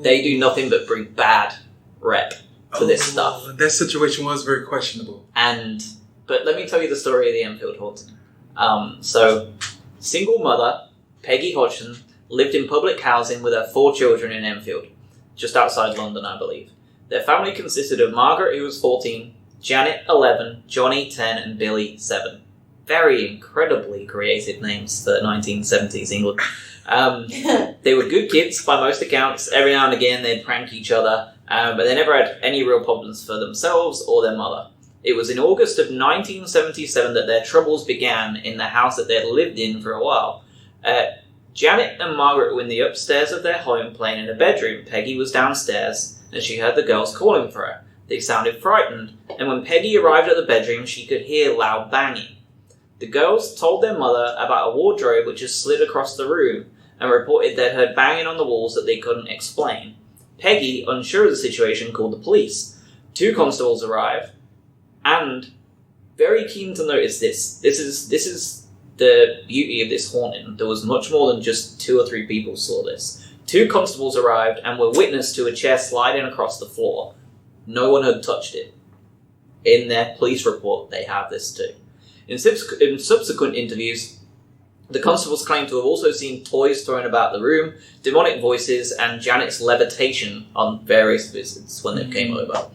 they do nothing but bring bad rep for this stuff. That situation was very questionable. But let me tell you the story of the Enfield haunting. So, single mother, Peggy Hodgson, lived in public housing with her 4 children in Enfield, just outside London, I believe. Their family consisted of Margaret, who was 14, Janet, 11, Johnny, 10, and Billy, 7. Very incredibly creative names for 1970s England. They were good kids by most accounts. Every now and again they'd prank each other, but they never had any real problems for themselves or their mother. It was in August of 1977 that their troubles began in the house that they had lived in for a while. Janet and Margaret were in the upstairs of their home playing in a bedroom. Peggy was downstairs, and she heard the girls calling for her. They sounded frightened, and when Peggy arrived at the bedroom, she could hear loud banging. The girls told their mother about a wardrobe which had slid across the room, and reported they'd heard banging on the walls that they couldn't explain. Peggy, unsure of the situation, called the police. 2 constables arrived, and very keen to notice this is the beauty of this haunting. There was much more than just 2 or 3 people saw this. 2 constables arrived and were witness to a chair sliding across the floor. No one had touched it. In their police report, they have this too. In subsequent interviews, the constables claimed to have also seen toys thrown about the room, demonic voices, and Janet's levitation on various visits when they came over.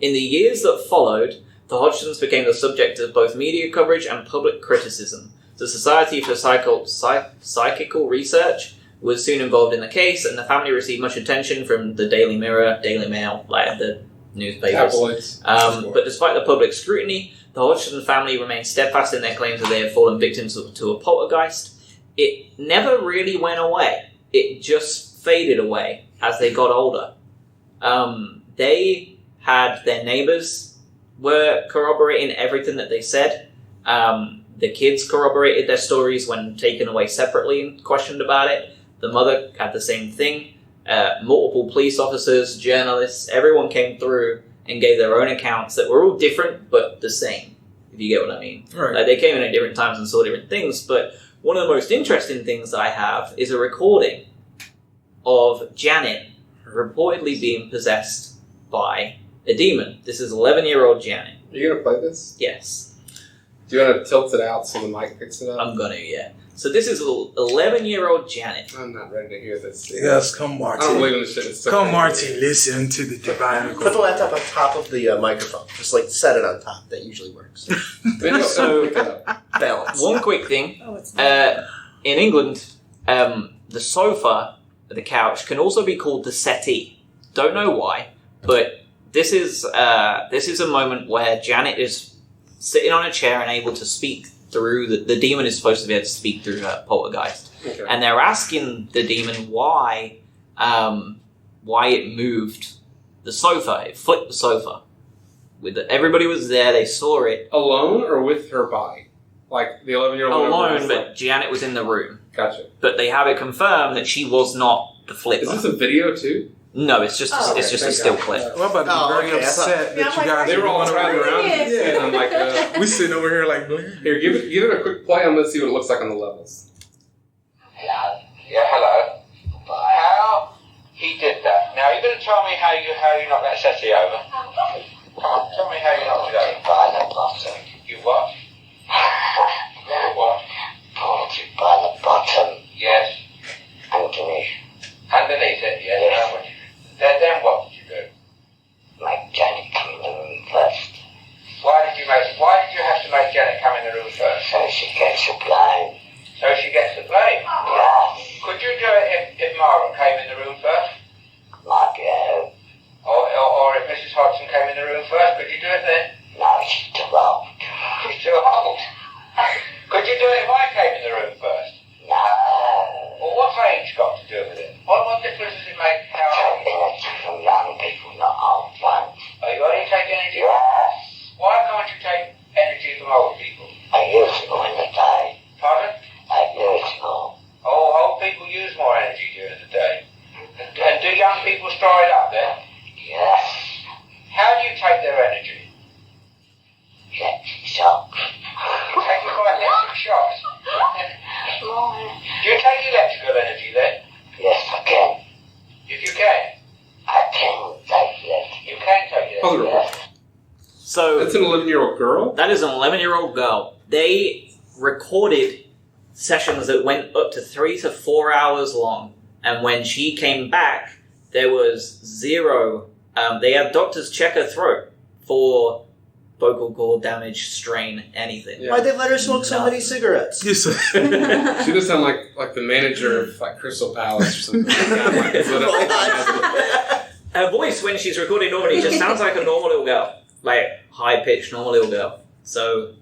In the years that followed, the Hodgsons became the subject of both media coverage and public criticism. The Society for Psychical Research was soon involved in the case, and the family received much attention from the Daily Mirror, Daily Mail, like the newspapers. But despite the public scrutiny, the Hodgson family remained steadfast in their claims that they had fallen victims to a poltergeist. It never really went away. It just faded away as they got older. They had their neighbours were corroborating everything that they said. The kids corroborated their stories when taken away separately and questioned about it. The mother had the same thing. Multiple police officers, journalists, everyone came through and gave their own accounts that were all different but the same, if you get what I mean. Right. Like, they came in at different times and saw different things, but one of the most interesting things that I have is a recording of Janet reportedly being possessed by a demon. This is 11-year-old Janet. Are you going to play this? Yes. Do you want to tilt it out so the mic picks it up? I'm gonna, yeah. So this is 11-year-old Janet. I'm not ready to hear this. Yes, come Marty. I don't believe in this shit. It's so Come crazy. Marty, listen to the divine. Put the laptop on top of the microphone. Just like set it on top. That usually works. So, Balance. one quick thing. Oh, it's In England, the sofa, the couch, can also be called the settee. Don't know why, but this is a moment where Janet is sitting on a chair and able to speak through the demon is supposed to be able to speak through her poltergeist. Okay. And they're asking the demon why it moved the sofa. It flipped the sofa. Everybody was there. They saw it Alone or with her body? Like the 11-year-old alone, but Janet was in the room. Gotcha. But they have it confirmed that she was not the flipper. Is this a video too? No, it's just Oh, it's just a thank still God. clip. Well, I'm about to be very okay, I thought- upset Yeah, that I'm you like, guys They were all Why driving are you around, doing this? and I'm like, We sitting over here like, here, give it a quick play. I'm gonna see what it looks like on the levels. Hello. Yeah, hello. How he did that? Now you're going to tell me how you knocked that settee over. Come on, tell me how you knocked it over. By the bottom. You what? You what? Pulled it by the bottom. Yes. Underneath. Underneath it, yes. Yeah. Then what did you do? Make Janet come in the room first. Why did you have to make Janet come in the room first? So she gets the blame. So she gets the blame? Yes. Could you do it if Margaret came in the room first? Margaret. Or if Mrs. Hodgson came in the room first, could you do it then? No, she's too old. She's too old? Could you do it if I came in the room first? No. Well, what's age got to do with it? What difference does it make how old? Energy from young people, not old ones. Oh, you only take energy? Yes. Why can't you take energy from old people? I use it all in the day. Pardon? I use it all. Oh, old people use more energy during the day. And do young people store it up then? Yes. How do you take their energy? Electric shocks. You take it by electric shocks? Do you take electrical energy then? Yes, I can. If you It's an 11-year-old girl? That is an 11-year-old girl. They recorded sessions that went up to 3 to 4 hours long. And when she came back, there was zero. They had doctors check her throat for vocal cord damage, strain, anything. Yeah. Why'd they let her smoke so many cigarettes? Yes, sir. She does sound like the manager of like Crystal Palace or something. Her voice when she's recording normally just sounds like a normal little girl. Like, high-pitched normal little girl. So,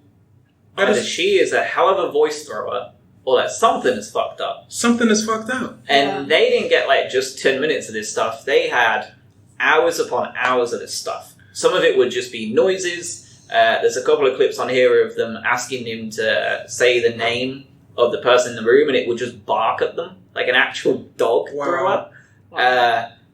either she is a hell of a voice thrower, or that something is fucked up. Something is fucked up. And they didn't get, like, just 10 minutes of this stuff. They had hours upon hours of this stuff. Some of it would just be noises. There's a couple of clips on here of them asking him to say the name of the person in the room, and it would just bark at them, like an actual dog thrower.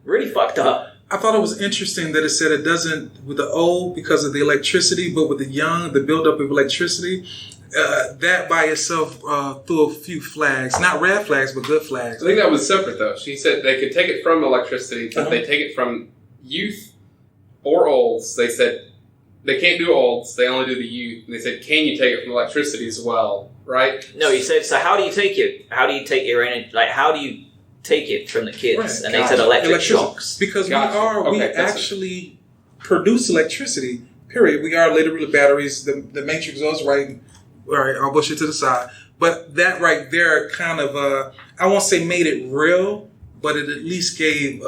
Really fucked up. I thought it was interesting that it said it doesn't, with the old, because of the electricity, but with the young, the buildup of electricity, that by itself threw a few flags. Not red flags, but good flags. I think that was separate, though. She said they could take it from electricity, but they take it from youth or olds. They said they can't do olds, they only do the youth. And they said, can you take it from electricity as well, right? No, he said, so how do you take it? How do you take your energy? Like, how do you take it from the kids? Right. And they said electric shocks. Because Gotcha. we actually produce electricity, period. We are literally batteries. The matrix goes right. All right, I'll push it to the side. But that right there kind of, I won't say made it real, but it at least gave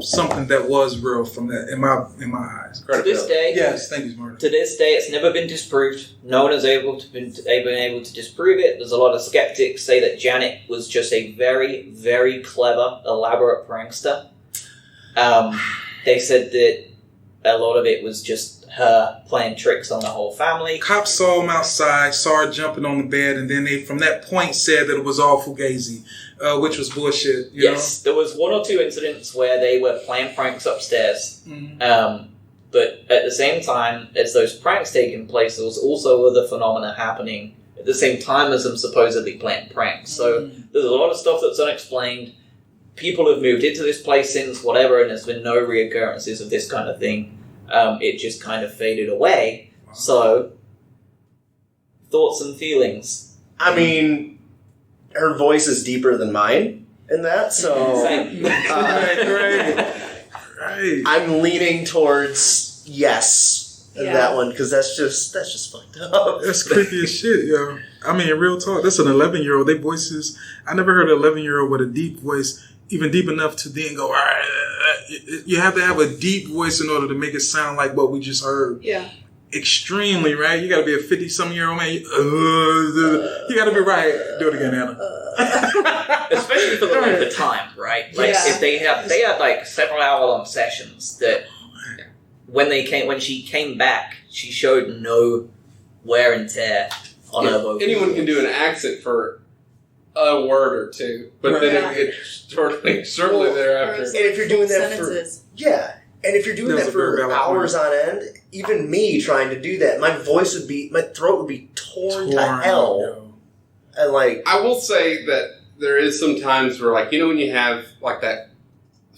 something that was real from that in my eyes. To this day, Yes, thank you, Martin. to this day, it's never been disproved. No one has been able to disprove it. There's a lot of skeptics say that Janet was just a very, very clever, elaborate prankster. They said that a lot of it was just her playing tricks on the whole family. Cops saw him outside, saw her jumping on the bed, and then they, from that point, said that it was all fugazi, which was bullshit. You know? There was 1 or 2 incidents where they were playing pranks upstairs. Mm-hmm. But at the same time as those pranks taking place, there was also other phenomena happening at the same time as them supposedly playing pranks. So there's a lot of stuff that's unexplained. People have moved into this place since whatever, and there's been no reoccurrences of this kind of thing. It just kind of faded away. So, thoughts and feelings? I mean, her voice is deeper than mine in that, so Same. Right. I'm leaning towards yes in that one because that's just fucked up. That's creepy as shit, yo. I mean, real talk. That's an 11-year-old. They voices. I never heard an 11-year-old with a deep voice, even deep enough to then go. You have to have a deep voice in order to make it sound like what we just heard. Yeah. Extremely, right? You got to be a 50-some-year-old man. You got to be right. Do it again, Anna. Especially for the length of time, right? Like if they had like several hour-long sessions that when she came back, she showed no wear and tear on her vocals. Anyone can do an accent for a word or two, but then it's shortly thereafter. And if you're doing that sentences. and if you're doing that for hours on end, even me trying to do that, my throat would be torn to hell. Yo. And like, I will say that there is some times where, like, you know, when you have like that,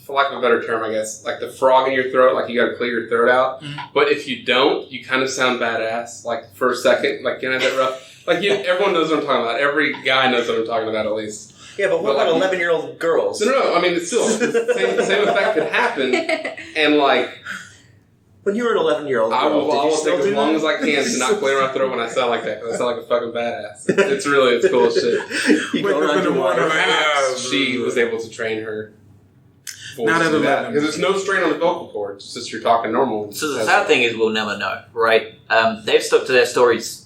for lack of a better term, I guess, like the frog in your throat, like you got to clear your throat out. Mm-hmm. But if you don't, you kind of sound badass. Like for a second, like you know that rough. Like everyone knows what I'm talking about. Every guy knows what I'm talking about, at least. yeah, but what about 11-year-old girls? No. I mean, it's still the same effect could happen, and like. When you were an 11-year-old girl, I will did you take as long as I can to not clear my throat when I sound like that, because I sound like a fucking badass. It's cool shit. You go around your water. She was able to train her voice Not to at do that. 11. Because there's no strain on the vocal cords, it's just you're talking normal. So the sad thing is we'll never know, right? They've stuck to their stories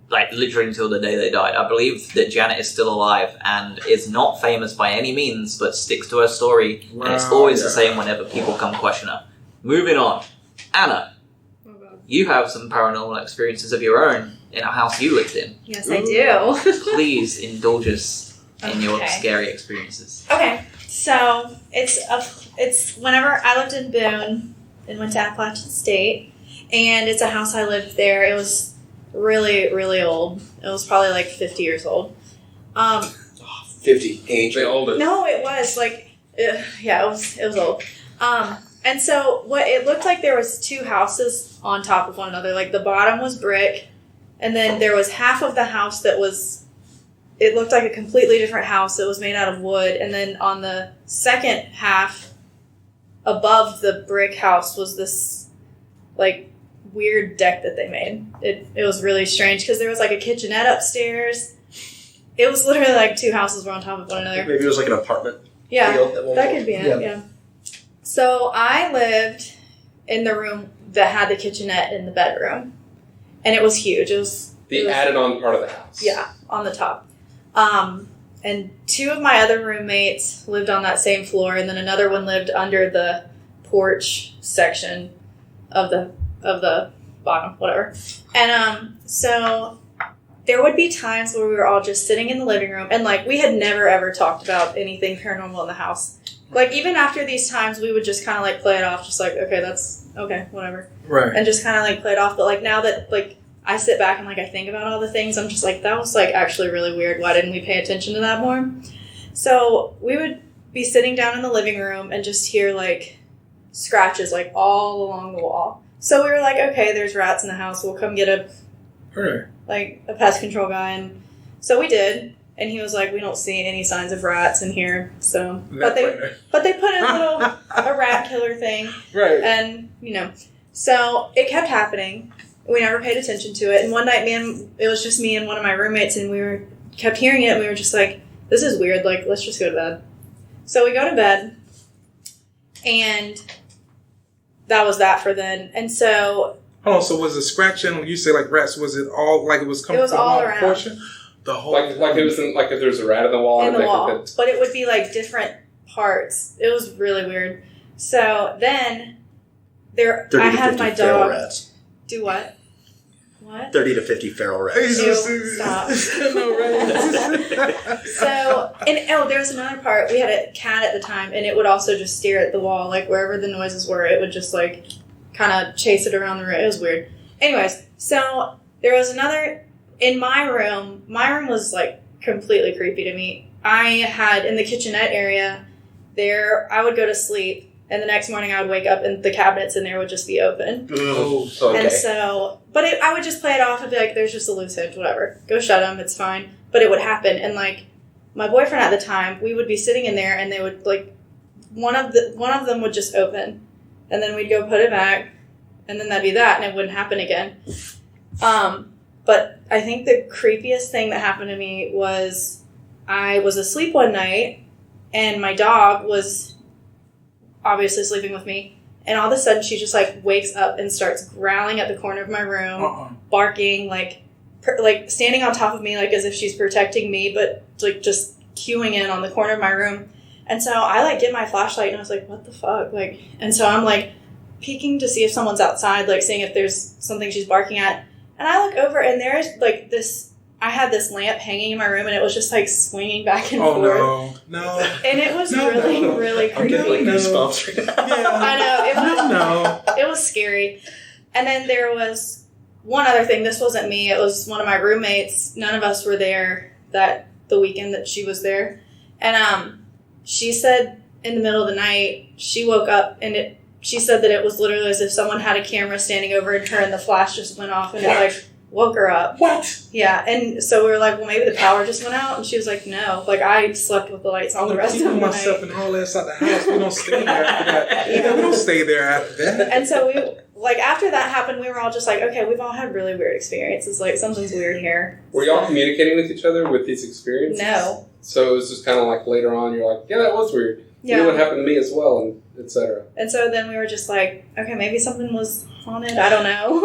like literally until the day they died. I believe that Janet is still alive and is not famous by any means, but sticks to her story, and it's always the same whenever people come question her. Moving on. Anna, you have some paranormal experiences of your own in a house you lived in. Yes, I do. Please indulge us in your Okay. scary experiences. Okay, so it's whenever I lived in Boone and went to Appalachian State, and it's a house I lived there. It was really, really old. It was probably like 50 years old. 50 ancient. The oldest. No, it was like, it was old. And so what it looked like there was 2 houses on top of one another. Like the bottom was brick, and then there was half of the house that was, it looked like a completely different house that was made out of wood. And then on the second half above the brick house was this like weird deck that they made. It was really strange because there was like a kitchenette upstairs. It was literally like 2 houses were on top of one another. Maybe it was like an apartment. Yeah, Field that could be it, yeah. So I lived in the room that had the kitchenette in the bedroom. And it was huge. It was added-on part of the house. Yeah, on the top. And 2 of my other roommates lived on that same floor, and then another one lived under the porch section of the bottom, whatever. And so there would be times where we were all just sitting in the living room, and like we had never ever talked about anything paranormal in the house. Like even after these times, we would just kind of like play it off, just like, okay, that's okay, whatever, Right. and just kind of like play it off. But like now that like I sit back and like I think about all the things, I'm just like, that was like actually really weird. Why didn't we pay attention to that more? So we would be sitting down in the living room and just hear like scratches like all along the wall. So we were like, okay, there's rats in the house. We'll come get a pest control guy. And so we did. And he was like, we don't see any signs of rats in here. So, but they put a rat killer thing. Right. And, so it kept happening. We never paid attention to it. And one night, it was just me and one of my roommates, and we kept hearing it. And we were just like, this is weird. Like, let's just go to bed. So we go to bed, and that was that for then. And so. Hold on, so was it scratching when you say like rats? Was it all like it was coming from all one around. portion? The whole like it was like if there's a rat in the wall. In the wall. But it would be like different parts. It was really weird. So then I had my dog. Rats. Do what? What? 30 to 50 feral rats. Ew, stop. No, right. So, there was another part. We had a cat at the time, and it would also just stare at the wall, like wherever the noises were. It would just like kind of chase it around the room. It was weird. Anyways, so there was another in my room. My room was like completely creepy to me. I had in the kitchenette area there. I would go to sleep. And the next morning I would wake up and the cabinets in there would just be open. Oh, okay. And so, but I would just play it off and be like, there's just a loose hinge, whatever. Go shut them, it's fine. But it would happen. And like, my boyfriend at the time, we would be sitting in there and they would like, one of them would just open. And then we'd go put it back. And then that'd be that. And it wouldn't happen again. But I think the creepiest thing that happened to me was I was asleep one night and my dog was obviously sleeping with me, and all of a sudden she just like wakes up and starts growling at the corner of my room, barking, like standing on top of me, like as if she's protecting me, but like just cueing in on the corner of my room. And so I like get my flashlight and I was like, what the fuck? Like, and so I'm like peeking to see if someone's outside, like seeing if there's something she's barking at. And I look over and there's like I had this lamp hanging in my room and it was just like swinging back and forth. No. And it was really creepy. I'm getting like goosebumps right now. Yeah. I know. It was scary. And then there was one other thing. This wasn't me. It was one of my roommates. None of us were there the weekend that she was there. And she said in the middle of the night, she woke up and she said that it was literally as if someone had a camera standing over her and the flash just went off and it like woke her up. What? Yeah, and so we were like, well, maybe the power just went out, and she was like, no. Like, I slept with the lights on the rest of the night. myself and all inside the house. We don't stay there after that. Yeah, we don't stay there after that. And so after that happened, we were all just like, okay, we've all had really weird experiences. Like, something's weird here. Were y'all communicating with each other with these experiences? No. So it was just kind of like later on, you're like, yeah, that was weird. Yeah. You know what happened to me as well, and etc. And so then we were just like, okay, maybe something was haunted. I don't know.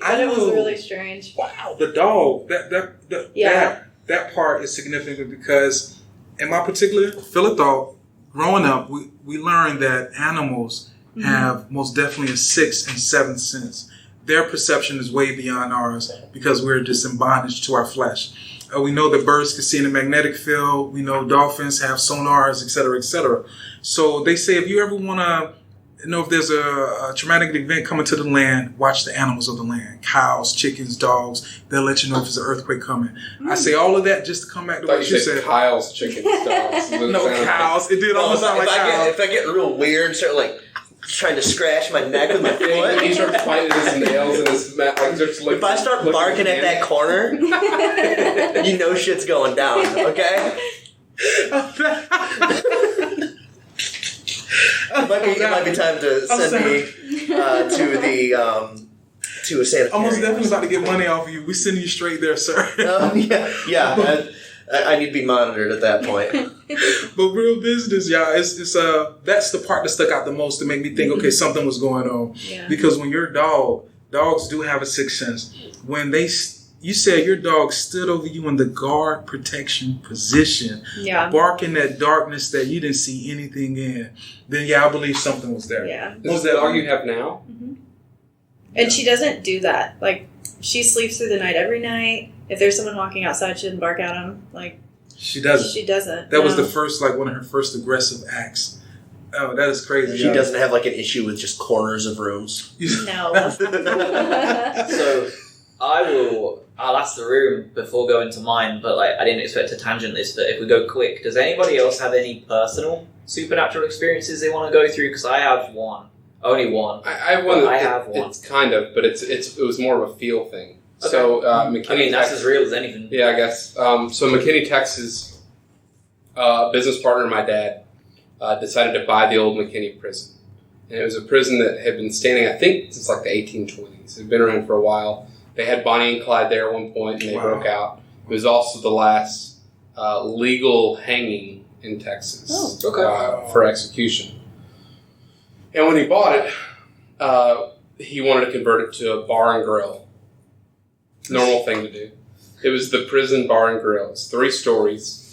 But it was really strange. Wow, the dog. That part is significant because, in my particular field of thought, growing up, we learned that animals have most definitely a 6th and 7th sense. Their perception is way beyond ours because we're just in bondage to our flesh. We know that birds can see in the magnetic field. We know dolphins have sonars, et cetera, et cetera. So they say if you ever want to know if there's a traumatic event coming to the land, watch the animals of the land. Cows, chickens, dogs. They'll let you know if there's an earthquake coming. I say all of that just to come back to what you said. Cows, chickens, dogs. No, cows. It did almost sound like cows. If I get real weird and start like trying to scratch my neck with my foot. He starts biting his nails and his like starts If I start barking at that corner, you know shit's going down, okay? It might be time to send me to a sanitarium. I'm most definitely about to get money off of you. We sending you straight there, sir. Yeah. I need to be monitored at that point. But real business, y'all, it's that's the part that stuck out the most to make me think, okay, something was going on. Yeah. Because when your dogs do have a sixth sense. When you said your dog stood over you in the guard protection position, barking that darkness that you didn't see anything in, then yeah, I believe something was there. Yeah. Is that all you have now? Mm-hmm. And she doesn't do that. Like, she sleeps through the night every night. If there's someone walking outside, she doesn't bark at them. Like, she doesn't. She doesn't. That was the first, like, one of her first aggressive acts. Oh, that is crazy. She doesn't have like an issue with just corners of rooms. No. So I'll ask the room before going to mine, but like I didn't expect to tangent this. But if we go quick, does anybody else have any personal supernatural experiences they want to go through? Because I have one, only one. I have one. I have one. It's kind of, but it was more of a feel thing. Okay. So McKinney, I mean, that's as real as anything. Yeah, I guess. So McKinney, Texas, business partner of my dad decided to buy the old McKinney prison. And it was a prison that had been standing, I think, since like the 1820s. It had been around for a while. They had Bonnie and Clyde there at one point, and they broke out. It was also the last legal hanging in Texas for execution. And when he bought it, he wanted to convert it to a bar and grill. Normal thing to do. It was the prison bar and grill. It's 3 stories.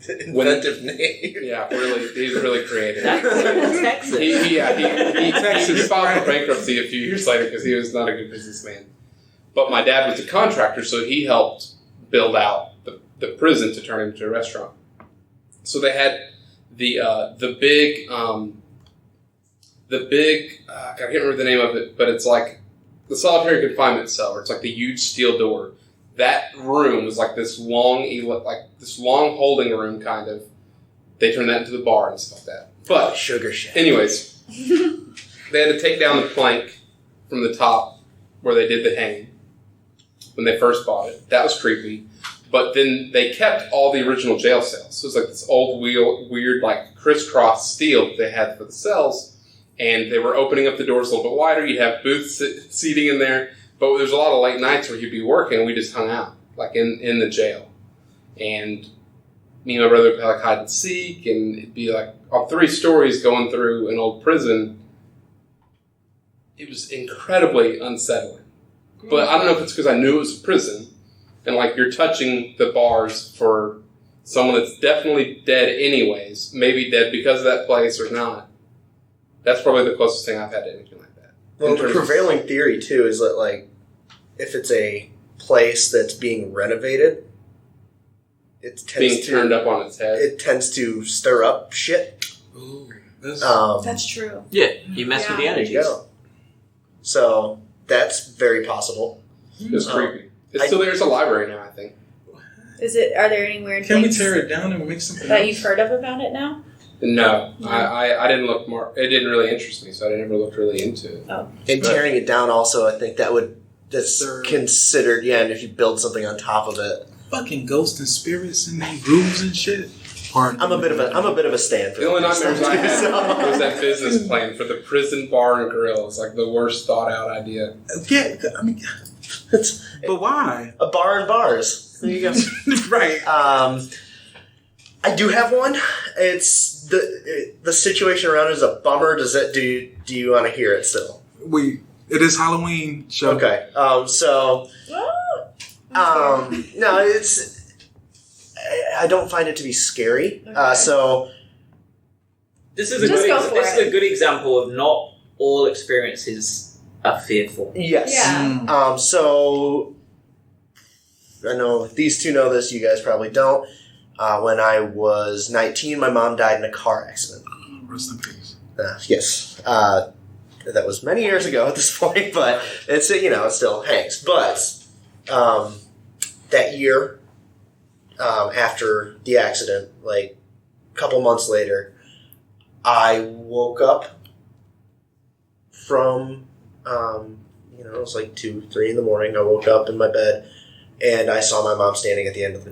Inventive name. Yeah, really, he's really creative. Texas. He filed for bankruptcy a few years later because he was not a good businessman. But my dad was a contractor, so he helped build out the prison to turn into a restaurant. So they had the big I can't remember the name of it, but it's like the solitary confinement cell, or it's like the huge steel door. That room was like this long holding room, kind of. They turned that into the bar and stuff like that. But Sugar Shack. anyways, they had to take down the plank from the top where they did the hanging when they first bought it. That was creepy. But then they kept all the original jail cells. So it was like this old weird like crisscross steel that they had for the cells, and they were opening up the doors a little bit wider. You'd have booth seating in there. But there's a lot of late nights where he'd be working, and we just hung out, like in the jail. And me and my brother would play like hide and seek, and it'd be like on 3 stories going through an old prison. It was incredibly unsettling. But I don't know if it's because I knew it was a prison, and like you're touching the bars for someone that's definitely dead anyways, maybe dead because of that place or not. That's probably the closest thing I've had to anything like that. Well, the prevailing theory, too, is that, like, if it's a place that's being renovated, it tends being turned up on its head. It tends to stir up shit. Ooh, that's true. Yeah, you mess with the There energies. you go. So, that's very possible. It's creepy. It's still there's a library now, I think. Are there any weird Can we things tear it down and make something that else? you've heard of about it now? No, I didn't look more. It didn't really interest me, so I never looked really into it. Oh. And tearing it down also, I think that's considered, and if you build something on top of it. Fucking ghosts and spirits and rooms and shit. I'm a bit of a stand for The only that. nightmares I had was that business plan for the prison bar and grill. It's like the worst thought out idea. Yeah, I mean, but why? A bar and bars. There you go. Right. I do have one. It's the situation around it is a bummer. Do you want to hear it still? It is Halloween show. Okay. No, it's. I don't find it to be scary. Okay. This is a good example of not all experiences are fearful. Yes. Yeah. So I know these two know this. You guys probably don't. When I was 19, my mom died in a car accident. Rest in peace. Yes. That was many years ago at this point, but it still hangs. But that year, after the accident, like a couple months later, I woke up from, it was like 2, 3 in the morning. I woke up in my bed, and I saw my mom standing at the end of my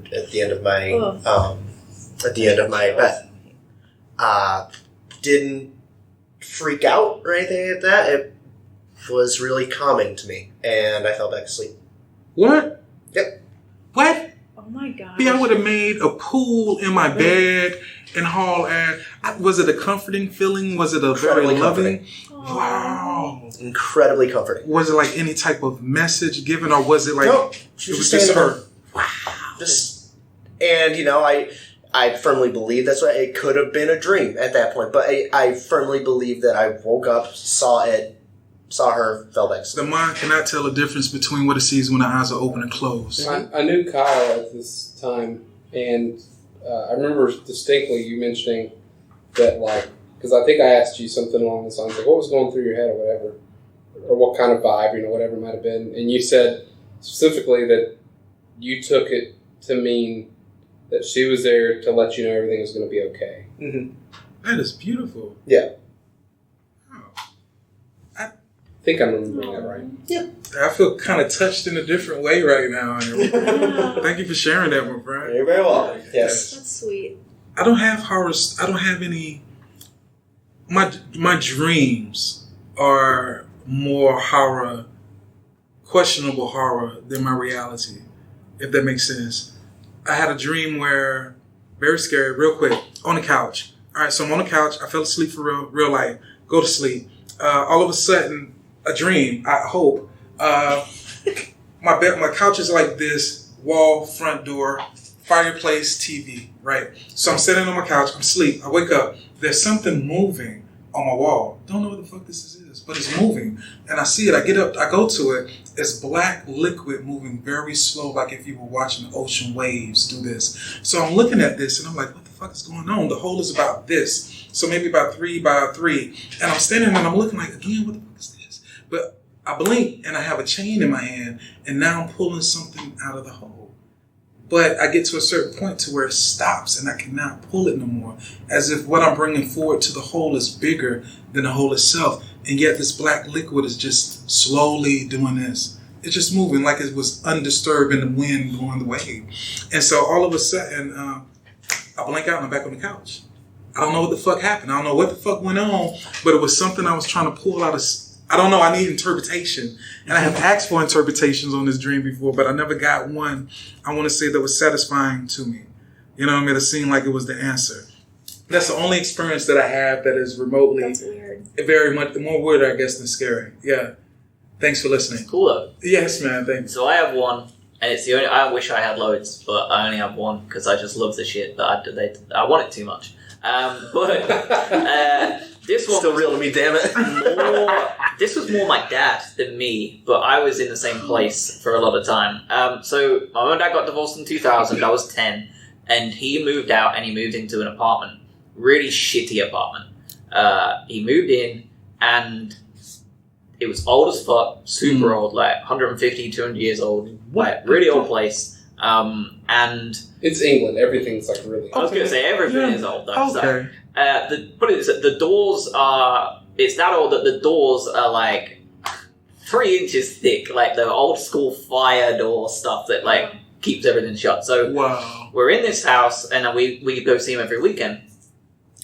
bed. Didn't freak out or anything like that. It was really calming to me, and I fell back asleep. What? Yep. What? Oh my god. I would have made a pool in my bed and haul ass. Was it a comforting feeling? Was it a very loving? Wow. Incredibly comforting. Was it like any type of message given, or was it like no? She was just her? Wow. And I firmly believe that's what it could have been a dream at that point, but I firmly believe that I woke up, saw her, fell back asleep. The mind cannot tell the difference between what it sees when the eyes are open and closed. I knew Kyle at this time, and I remember distinctly you mentioning that, like, because I think I asked you something along the lines, like, what was going through your head or whatever, or what kind of vibe, whatever it might have been, and you said specifically that you took it to mean that she was there to let you know everything was going to be okay. Mm-hmm. That is beautiful. Yeah. I think I'm remembering that right. Yeah. I feel kind of touched in a different way right now. Thank you for sharing that, my friend. You're very welcome. Yes. That's sweet. I don't have horrors. I don't have any. My dreams are more horror, questionable horror than my reality, if that makes sense. I had a dream where, very scary, real quick, on the couch. All right, so I'm on the couch. I fell asleep for real life. Go to sleep. All of a sudden, a dream, I hope. My couch is like this, wall, front door, fireplace, TV, right? So I'm sitting on my couch. I'm asleep. I wake up. There's something moving on my wall. Don't know what the fuck this is, but it's moving. And I see it. I get up. I go to it. It's black liquid moving very slow, like if you were watching the ocean waves do this. So I'm looking at this, and I'm like, what the fuck is going on? The hole is about this. So maybe about 3 by 3. And I'm standing there, and I'm looking like, again, what the fuck is this? But I blink, and I have a chain in my hand, and now I'm pulling something out of the hole. But I get to a certain point to where it stops and I cannot pull it no more. As if what I'm bringing forward to the hole is bigger than the hole itself. And yet this black liquid is just slowly doing this. It's just moving like it was undisturbed in the wind blowing the wave. And so all of a sudden, I blank out and I'm back on the couch. I don't know what the fuck happened. I don't know what the fuck went on, but it was something I was trying to pull out of... I don't know. I need interpretation. And I have asked for interpretations on this dream before, but I never got one, I want to say, that was satisfying to me. You know what I mean? It seemed like it was the answer. That's the only experience that I have that is remotely... That's weird. Very much more weird, I guess, than scary. Yeah. Thanks for listening. Cool, though. Yes, man. Thanks. So I have one, and it's the only... I wish I had loads, but I only have one because I just love the shit that I want it too much. This one still real to me, damn it. This was more my dad than me, but I was in the same place for a lot of time. So my mum and dad got divorced in 2000. I was 10, and he moved out and he moved into an apartment, really shitty apartment. He moved in, and it was old as fuck, super old, like 150, 200 years old, like really old place. And it's England. Everything's like really. I was going to say everything is old though. Okay. So, the doors are. It's that old that the doors are like 3 inches thick, like the old school fire door stuff that like keeps everything shut. So wow. We're in this house, and we go see him every weekend,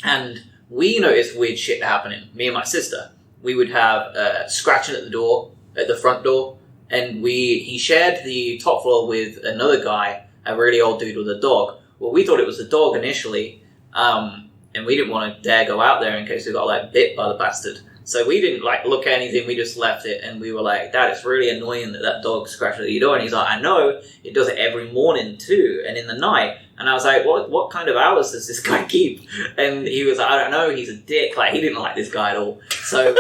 and we noticed weird shit happening. Me and my sister, we would have scratching at the door, at the front door. And he shared the top floor with another guy, a really old dude with a dog. Well, we thought it was the dog initially, and we didn't want to dare go out there in case we got like bit by the bastard. So we didn't like look at anything. We just left it, and we were like, "Dad, it's really annoying that dog scratched at your door." And he's like, "I know. It does it every morning too, and in the night." And I was like, "What kind of hours does this guy keep?" And he was like, "I don't know. He's a dick. Like he didn't like this guy at all." So.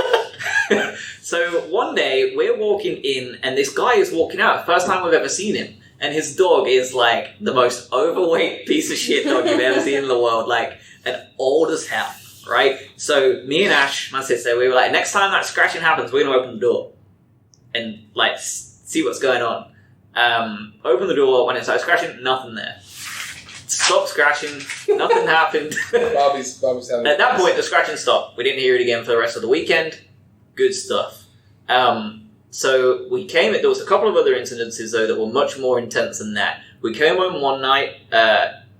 So one day we're walking in, and this guy is walking out. First time we've ever seen him, and his dog is like the most overweight piece of shit dog you've ever seen in the world, like and old as hell, right? So me and Ash, my sister, we were like, next time that scratching happens, we're gonna open the door and like see what's going on. Open the door. When it starts scratching, nothing there. Stop scratching. Nothing happened. Bobby's having. At that point, the scratching stopped. We didn't hear it again for the rest of the weekend. Good stuff. So we came. There was a couple of other incidences though that were much more intense than that. We came home one night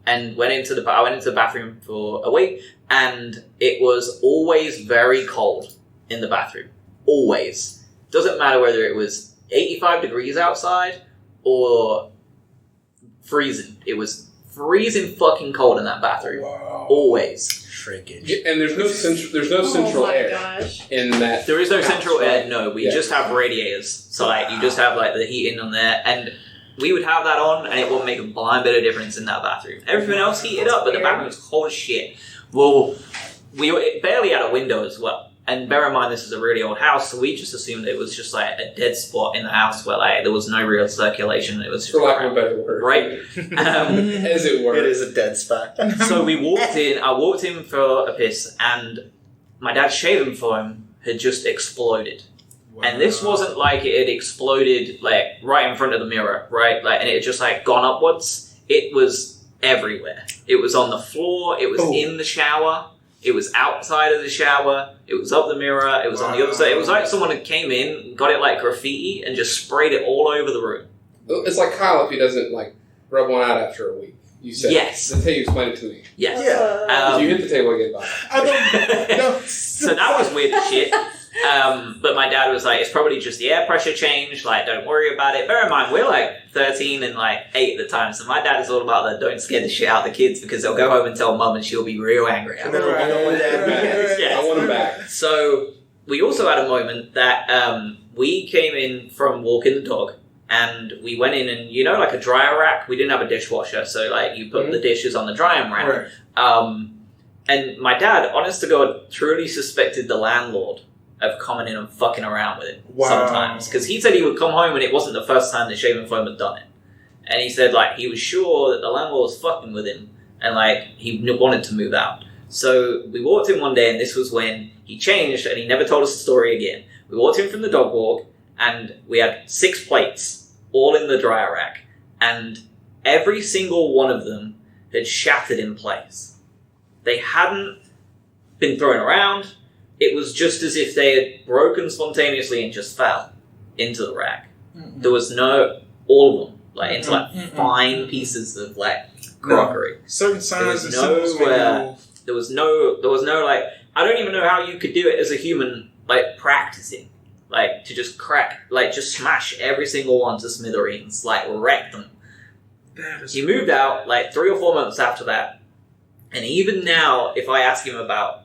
and went into the. I went into the bathroom for a week, and it was always very cold in the bathroom. Always. Doesn't matter whether it was 85 degrees outside or freezing. It was freezing fucking cold in that bathroom. Wow. Always. Shrinkage. And there's no central air gosh. in that. There is no house, central right? air. No, we just have radiators. So like you just have like the heating on there, and we would have that on, and it wouldn't make a blind bit of difference in that bathroom. Everything else heated up, but the bathroom was cold as shit. Well, it barely had a window as well. And bear in mind, this is a really old house, so we just assumed it was just like a dead spot in the house where like there was no real circulation. It was just For lack of a better word, right? As it were. It is a dead spot. So we walked in. I walked in for a piss, and my dad's shaving foam had just exploded. Wow. And this wasn't like it had exploded like right in front of the mirror, right? Like, and it had just like gone upwards. It was everywhere. It was on the floor. It was in the shower. It was outside of the shower. It was up the mirror. It was on the other side. It was like someone had came in, got it like graffiti, and just sprayed it all over the room. It's like Kyle if he doesn't like rub one out after a week. You said Yes. That's how you explained it to me. Yes. Yeah. Did you hit the table again, Bob? I don't know. So that was weird as shit. But my dad was like, it's probably just the air pressure change, like, don't worry about it. Bear in mind, we're like 13 and like 8 at the time, so my dad is all about the don't scare the shit out of the kids because they'll go home and tell mum and she'll be real angry. And then we'll know what that means. Yes. I want him back. So we also had a moment that we came in from walking the dog, and we went in and, you know, like a dryer rack, we didn't have a dishwasher, so like you put the dishes on the drying rack. Right. And my dad, honest to God, truly suspected the landlord of coming in and fucking around with it sometimes. Because he said he would come home and it wasn't the first time the shaving foam had done it. And he said, like, he was sure that the landlord was fucking with him and, like, he wanted to move out. So we walked in one day, and this was when he changed and he never told us the story again. We walked in from the dog walk, and we had 6 plates all in the dryer rack. And every single one of them had shattered in place. They hadn't been thrown around. It was just as if they had broken spontaneously and just fell into the rack. There was no, all of them, like into like fine pieces of like crockery. Certain signs and There symbols. was no like, I don't even know how you could do it as a human, like practicing, like to just crack, like just smash every single one to smithereens, like wreck them. He moved out like 3 or 4 months after that. And even now, if I ask him about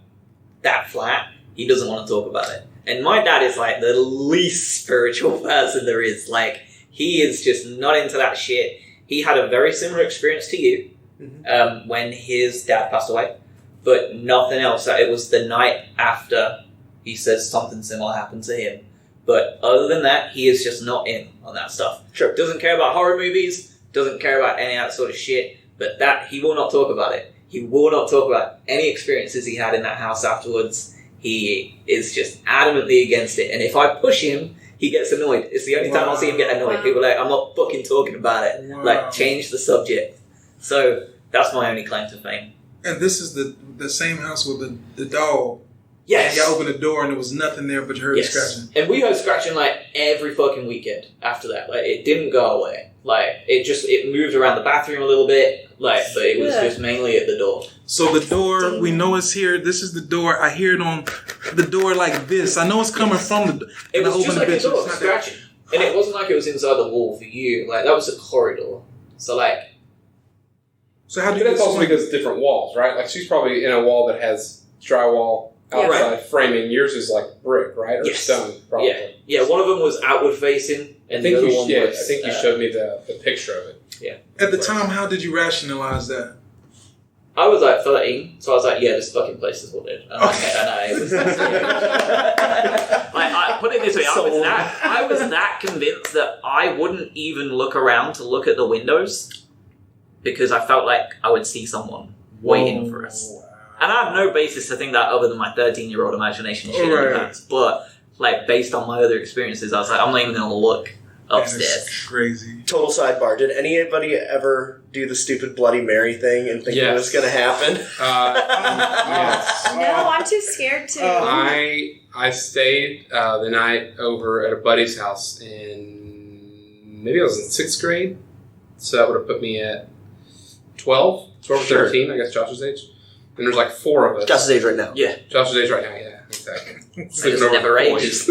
that flat, he doesn't want to talk about it. And my dad is like the least spiritual person there is. Like, he is just not into that shit. He had a very similar experience to you when his dad passed away, but nothing else. It was the night after he says something similar happened to him. But other than that, he is just not in on that stuff. Sure. Doesn't care about horror movies, doesn't care about any of that sort of shit, but that, he will not talk about it. He will not talk about any experiences he had in that house afterwards. He is just adamantly against it. And if I push him, he gets annoyed. It's the only time I'll see him get annoyed. People are like, I'm not fucking talking about it. Like, change the subject. So, that's my only claim to fame. And this is the same house with the dog. Yes. And you opened the door and there was nothing there, but you heard scratching. And we heard scratching like every fucking weekend after that. Like, it didn't go away. Like, it moved around the bathroom a little bit. Like, but it was just mainly at the door. So the door, we know it's here. This is the door. I hear it on the door like this. I know it's coming from the door. It was just like a door scratching. And it wasn't like it was inside the wall for you. Like, that was a corridor. So, like... So how do But you... that's also because it's different walls, right? Like, she's probably in a wall that has drywall outside framing. Yours is like brick, right? Or stone, probably. Yeah, one of them was outward facing, and the other one was... I think you showed me the picture of it. Yeah. At the time, how did you rationalize that? I was like 13, so I was like, yeah, this fucking place is haunted. And I was like, put it this way, I was that convinced that I wouldn't even look around to look at the windows because I felt like I would see someone waiting for us. And I have no basis to think that other than my 13-year-old imagination shit in the pants. But, like, based on my other experiences, I was like, I'm not even going to look. upstairs. That's crazy. Total sidebar. Did anybody ever do the stupid Bloody Mary thing and think it was going to happen? Yes. No, I'm too scared to. I stayed the night over at a buddy's house in, maybe I was in 6th grade, so that would have put me at 12 or 13, I guess Josh's age. And there's like 4 of us. Josh's age right now. Yeah. Josh's age right now, yeah, exactly. It's never ages.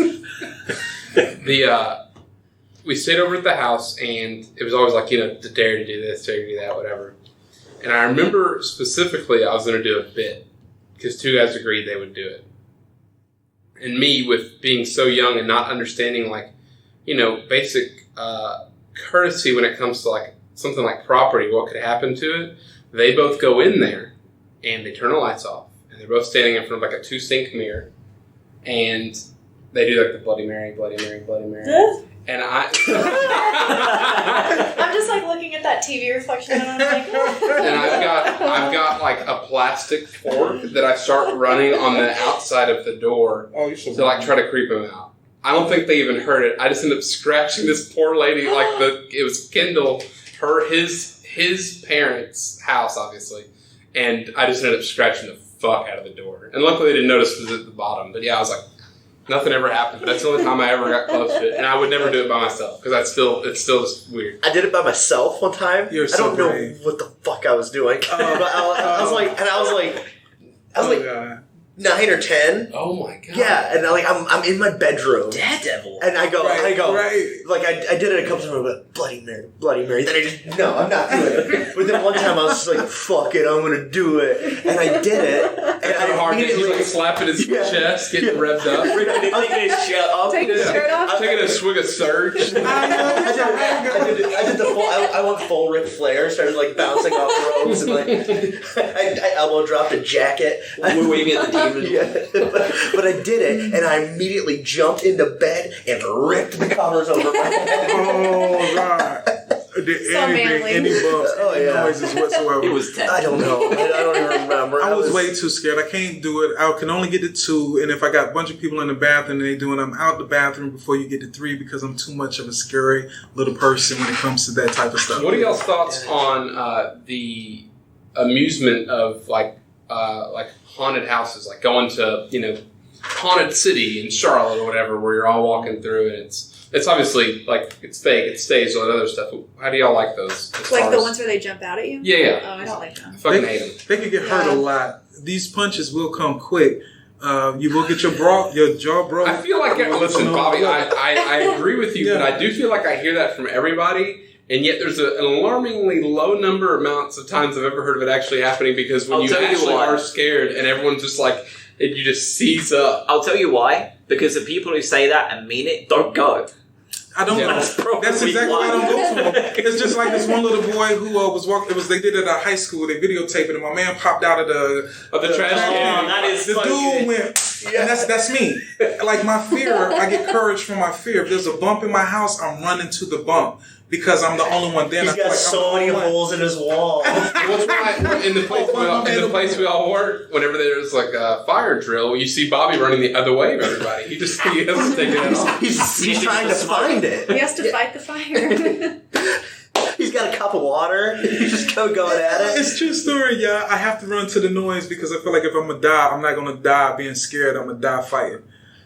We stayed over at the house, and it was always like, the dare to do this, dare to do that, whatever. And I remember specifically I was going to do a bit, because 2 guys agreed they would do it. And me, with being so young and not understanding, basic courtesy when it comes to, something like property, what could happen to it, they both go in there, and they turn the lights off. And they're both standing in front of, a 2-sink mirror. And they do, the Bloody Mary, Bloody Mary, Bloody Mary. And I'm just looking at that TV reflection, and I'm like, and I've got a plastic fork that I start running on the outside of the door to try to creep him out. I don't think they even heard it. I just ended up scratching this poor lady it was Kendall, his parents' house, obviously, and I just ended up scratching the fuck out of the door. And luckily they didn't notice it was at the bottom. But yeah, I was like, nothing ever happened. That's the only time I ever got close to it, and I would never do it by myself because it's still just weird. I did it by myself one time. You're so I don't brave. know what the fuck I was doing, but I was like 9 or 10. Oh my god! Yeah, and I'm in my bedroom, Daredevil. and I go, Right. I did it a couple times. But Bloody Mary, Bloody Mary. Then I just I'm not doing it. But then one time I was just like, fuck it, I'm gonna do it, and I did it. And I immediately He's slapping his chest, getting revved up. Taking his shirt off. take his shirt off. Taking a swig of Surge. I did the full. I went full Ric Flair. Started bouncing off ropes and I elbow dropped a jacket. We're waving at the demon. Yeah, but I did it, and I immediately jumped into bed and ripped the covers over my head. Oh, God. Did any bumps, any noises whatsoever? It was 10. I don't know. I don't even remember. I was way too scared. I can't do it. I can only get to 2, and if I got a bunch of people in the bathroom and they doing, I'm out the bathroom before you get to 3 because I'm too much of a scary little person when it comes to that type of stuff. What are y'all's thoughts on the amusement of haunted houses, going to haunted city in Charlotte or whatever, where you're all walking through and it's obviously it's fake, it stays, all that other stuff. How do y'all like those? The ones where they jump out at you? Yeah. Oh, I don't like them. I fucking hate them. They can get hurt a lot. These punches will come quick. You will get your jaw broke. I feel listen, Bobby, I agree with you, but I do feel like I hear that from everybody. And yet there's an alarmingly low number of amounts of times I've ever heard of it actually happening, because when you actually are scared and everyone's just you just seize up. I'll tell you why. Because the people who say that and mean it don't go. I don't. Yeah, that's exactly why I don't go to them. It's just like this one little boy who was walking. They did it at high school. They videotaped it, and my man popped out of the trash can. That is the so dude good. went, and that's me. My fear, I get courage from my fear. If there's a bump in my house, I'm running to the bump. Because I'm the only one there. He's got so many holes in his wall. What's right in the place we all work, whenever there's a fire drill, you see Bobby running the other way of everybody. He has to take it off. He's trying to find it. He has to fight the fire. He's got a cup of water. He's just going at it. It's a true story, y'all. I have to run to the noise because I feel like if I'm going to die, I'm not going to die being scared. I'm going to die fighting.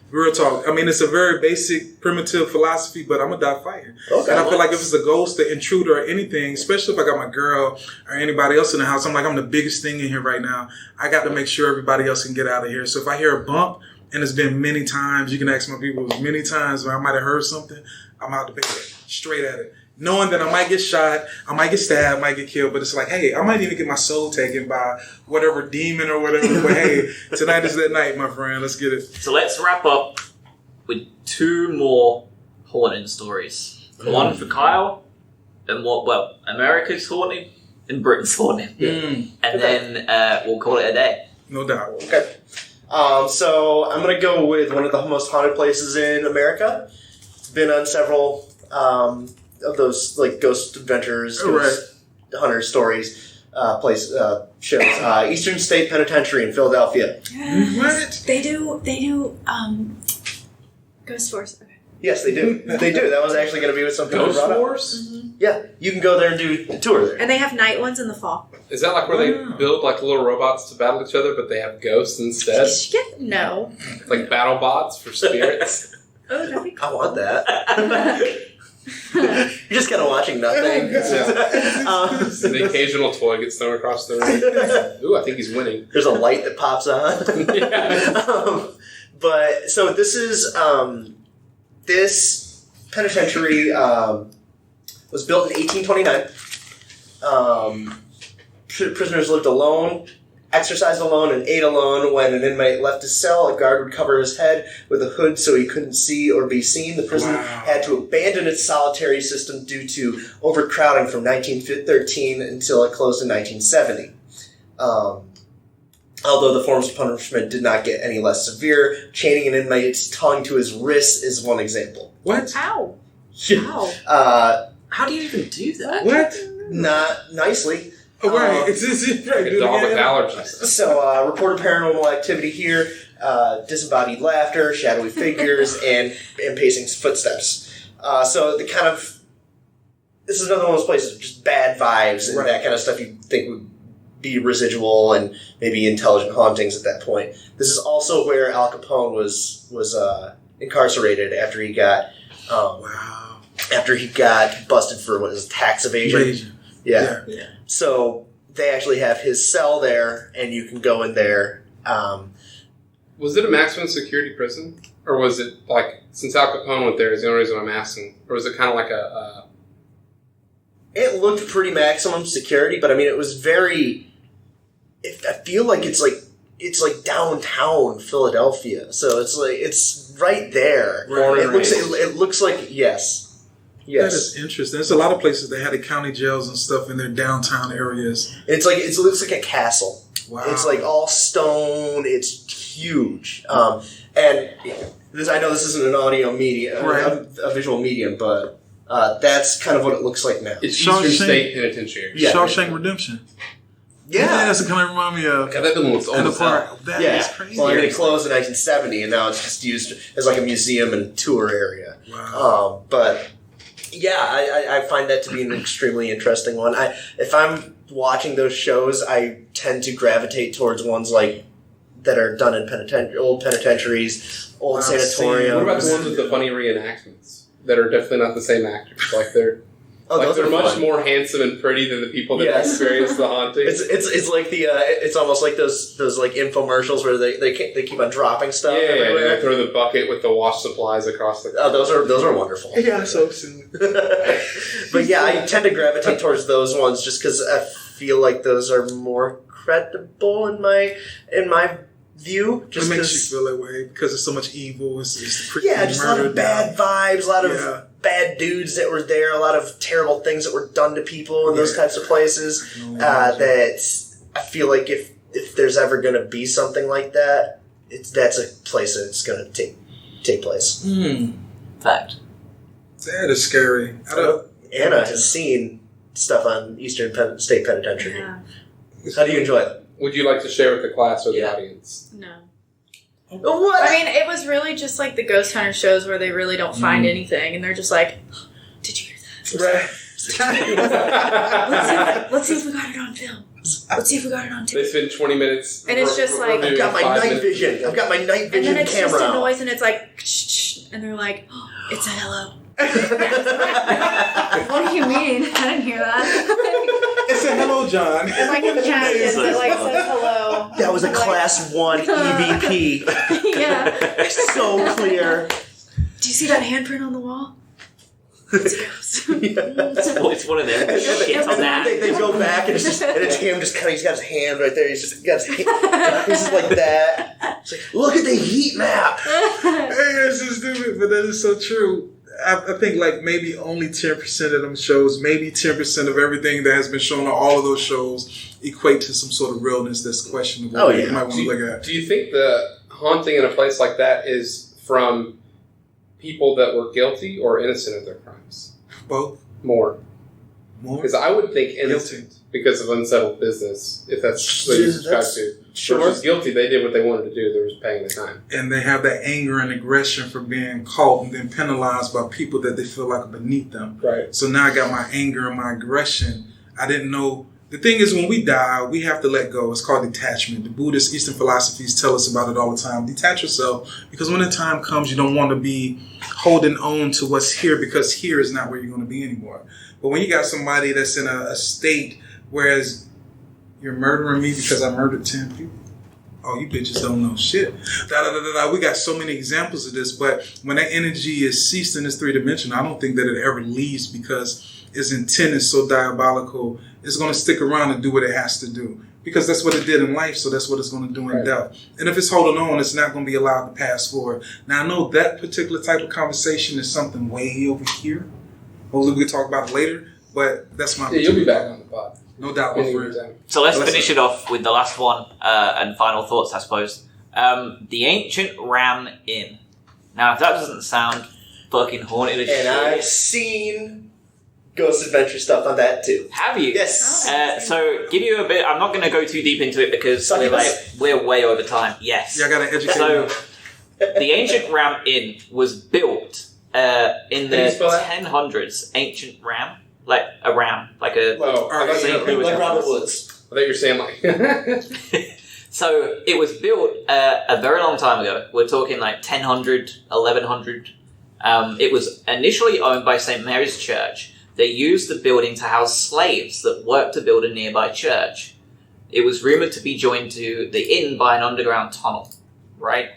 Real talk. I mean, it's a very basic, primitive philosophy, but I'm going to die fighting. Okay, and I feel like if it's a ghost, an intruder, or anything, especially if I got my girl or anybody else in the house, I'm the biggest thing in here right now. I got to make sure everybody else can get out of here. So if I hear a bump, and it's been many times, you can ask my people, many times where I might have heard something, I'm out the bed, straight at it. Knowing that I might get shot, I might get stabbed, I might get killed, but it's hey, I might even get my soul taken by whatever demon or whatever. But hey, tonight is that night, my friend. Let's get it. So let's wrap up with 2 more haunting stories. One for Kyle, and America's haunting and Britain's haunting. And then we'll call it a day. No doubt. Okay. So I'm going to go with one of the most haunted places in America. Been on several of those ghost adventures, ghost hunter stories, shows. Eastern State Penitentiary in Philadelphia. Yes. What? They do Ghost Force. Okay. Yes, they do. They do. That was actually going to be something we Ghost brought up. Wars? Yeah, you can go there and do a tour there. And they have night ones in the fall. Is that like where they build like little robots to battle each other, but they have ghosts instead? No. Like battle bots for spirits? Oh, that'd be cool. I want that. You're just kind of watching nothing. The occasional toy gets thrown across the room. Ooh, I think he's winning. There's a light that pops on. Yeah. But so this is this penitentiary was built in 1829. Prisoners lived alone, exercised alone, and ate alone. When an inmate left his cell, a guard would cover his head with a hood so he couldn't see or be seen. The prison had to abandon its solitary system due to overcrowding from 1913 until it closed in 1970. Although the forms of punishment did not get any less severe, chaining an inmate's tongue to his wrist is one example. What? Ow. Yeah. Ow. How do you even do that? What? Not nicely. Oh, right. It's right. Like a dog with allergies. So, reported paranormal activity here, disembodied laughter, shadowy figures, and pacing footsteps. So the kind of... This is another one of those places, just bad vibes and that kind of stuff you think would be residual and maybe intelligent hauntings at that point. This is also where Al Capone was incarcerated after he got after he got busted for what is tax evasion. Yeah. So they actually have his cell there, and you can go in there. Was it a maximum security prison? Or was it like, since Al Capone went there is the only reason I'm asking, or was it kind of like a... It looked pretty maximum security, but I mean, it was very... I feel like it's like downtown Philadelphia, so it's right there. Right. It looks like yes. That is interesting. There's a lot of places that had the county jails and stuff in their downtown areas. It looks like a castle. Wow. It's like all stone. It's huge. And this, I know this isn't an audio medium, a visual medium, but that's kind of what it looks like now. It's Eastern State Penitentiary. Yeah. Shawshank Redemption. Yeah, that's what kind of remind me of. Yeah, that building looks old as hell. That is crazy. Well, it closed in 1970, and now it's just used as like a museum and tour area. Wow. But yeah, I find that to be an extremely interesting one. If I'm watching those shows, I tend to gravitate towards ones like that are done in old penitentiaries, old sanatoriums. What about the ones with the funny reenactments that are definitely not the same actors? Like they're they're much more handsome and pretty than the people that experience the haunting. It's like it's almost like those like infomercials where they keep on dropping stuff. They throw the bucket with the wash supplies across the. Oh, those are wonderful. Yeah, so soon. But yeah, I tend to gravitate towards those ones just because I feel like those are more credible in my view. Just it makes you feel that way because there's so much evil. It's just a lot of bad vibes, a lot of bad dudes that were there, a lot of terrible things that were done to people in those types of places. That I feel like if there's ever going to be something like that, that's a place that it's going to take place. Fact. That is scary. Anna has seen stuff on Eastern State Penitentiary. Yeah. How do you enjoy it? Would you like to share with the class or the audience? No. What? I mean, it was really just like the ghost hunter shows where they really don't find anything, and they're just like, "Did you hear that? Let's see if we got it on film. Let's see if we got it on tape." They spend 20 minutes, and it's just like, I've got my night vision. I've got my night vision camera. And then it's just a noise, and it's like, shh, and they're like, oh, "It's a hello." What do you mean? I didn't hear that. It's a hello, John. It's like a giant that like says hello. That was a class 1 EVP. Yeah. So clear. Do you see that handprint on the wall? It's a ghost. It's one of them. Shit on that. They go back and it's him just kind of, he's got his hand right there. He's just like that. It's like, look at the heat map. Hey, it's so stupid, but that is so true. I think like maybe only 10% of them shows, maybe 10% of everything that has been shown on all of those shows equate to some sort of realness that's questionable. Oh, yeah. You might want to look at. Do you think the haunting in a place like that is from people that were guilty or innocent of their crimes? Both. More. More? Because I would think innocent because of unsettled business, if that's what you subscribe to. Sure. Versus guilty, they did what they wanted to do. They were just paying the time. And they have that anger and aggression for being caught and then penalized by people that they feel like are beneath them. Right. So now I got my anger and my aggression. I didn't know. The thing is, when we die, we have to let go. It's called detachment. The Buddhist Eastern philosophies tell us about it all the time. Detach yourself, because when the time comes, you don't want to be holding on to what's here, because here is not where you're going to be anymore. But when you got somebody that's in a state, whereas you're murdering me because I murdered 10 people. Oh, you bitches don't know shit. We got so many examples of this, but when that energy is ceased in this 3-dimension, I don't think that it ever leaves, because its intent is so diabolical. It's going to stick around and do what it has to do, because that's what it did in life, so that's what it's going to do in death. And if it's holding on, it's not going to be allowed to pass forward. Now, I know that particular type of conversation is something way over here. Hopefully we can talk about it later, but that's my... Yeah, you'll be back on the pod. No doubt. So let's finish it off with the last one and final thoughts, I suppose. The Ancient Ram Inn. Now, if that doesn't sound fucking haunted as shit... And I've seen Ghost Adventure stuff on that too. Have you? Yes. So, give you a bit... I'm not going to go too deep into it because we're way over time. Yes. Yeah, I got to educate So, you. the Ancient Ram Inn was built in the 1000s. Ancient Ram? Like a ram. Like a... Oh, like Robert Woods. I thought you were saying like... So, it was built a very long time ago. We're talking like 1000, 1100. It was initially owned by St. Mary's Church. They used the building to house slaves that worked to build a nearby church. It was rumoured to be joined to the inn by an underground tunnel, right?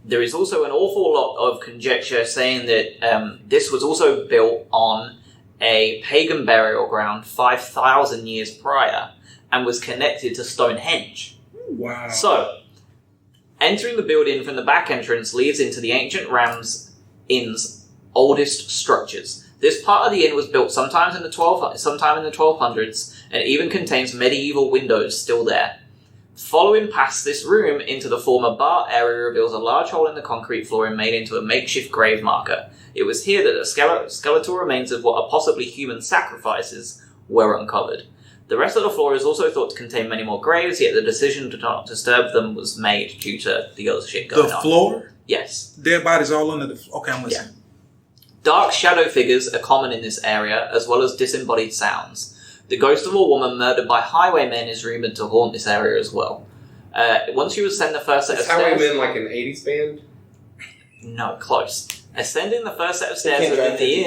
There is also an awful lot of conjecture saying that this was also built on a pagan burial ground 5,000 years prior and was connected to Stonehenge. Wow. So, entering the building from the back entrance leads into the Ancient Ram's Inn's oldest structures. This part of the inn was built sometime in the 1200s and even contains medieval windows still there. Following past this room into the former bar area reveals a large hole in the concrete flooring made into a makeshift grave marker. It was here that the skeletal remains of what are possibly human sacrifices were uncovered. The rest of the floor is also thought to contain many more graves, yet the decision to not disturb them was made due to the other shit going on. The floor? Yes. Dead bodies all under the floor. Okay, I'm listening. Yeah. Dark shadow figures are common in this area, as well as disembodied sounds. The ghost of a woman murdered by highwaymen is rumoured to haunt this area as well. Once you ascend the first set of stairs... Highwaymen like an 80s band? No, close. Ascending the first set of stairs within the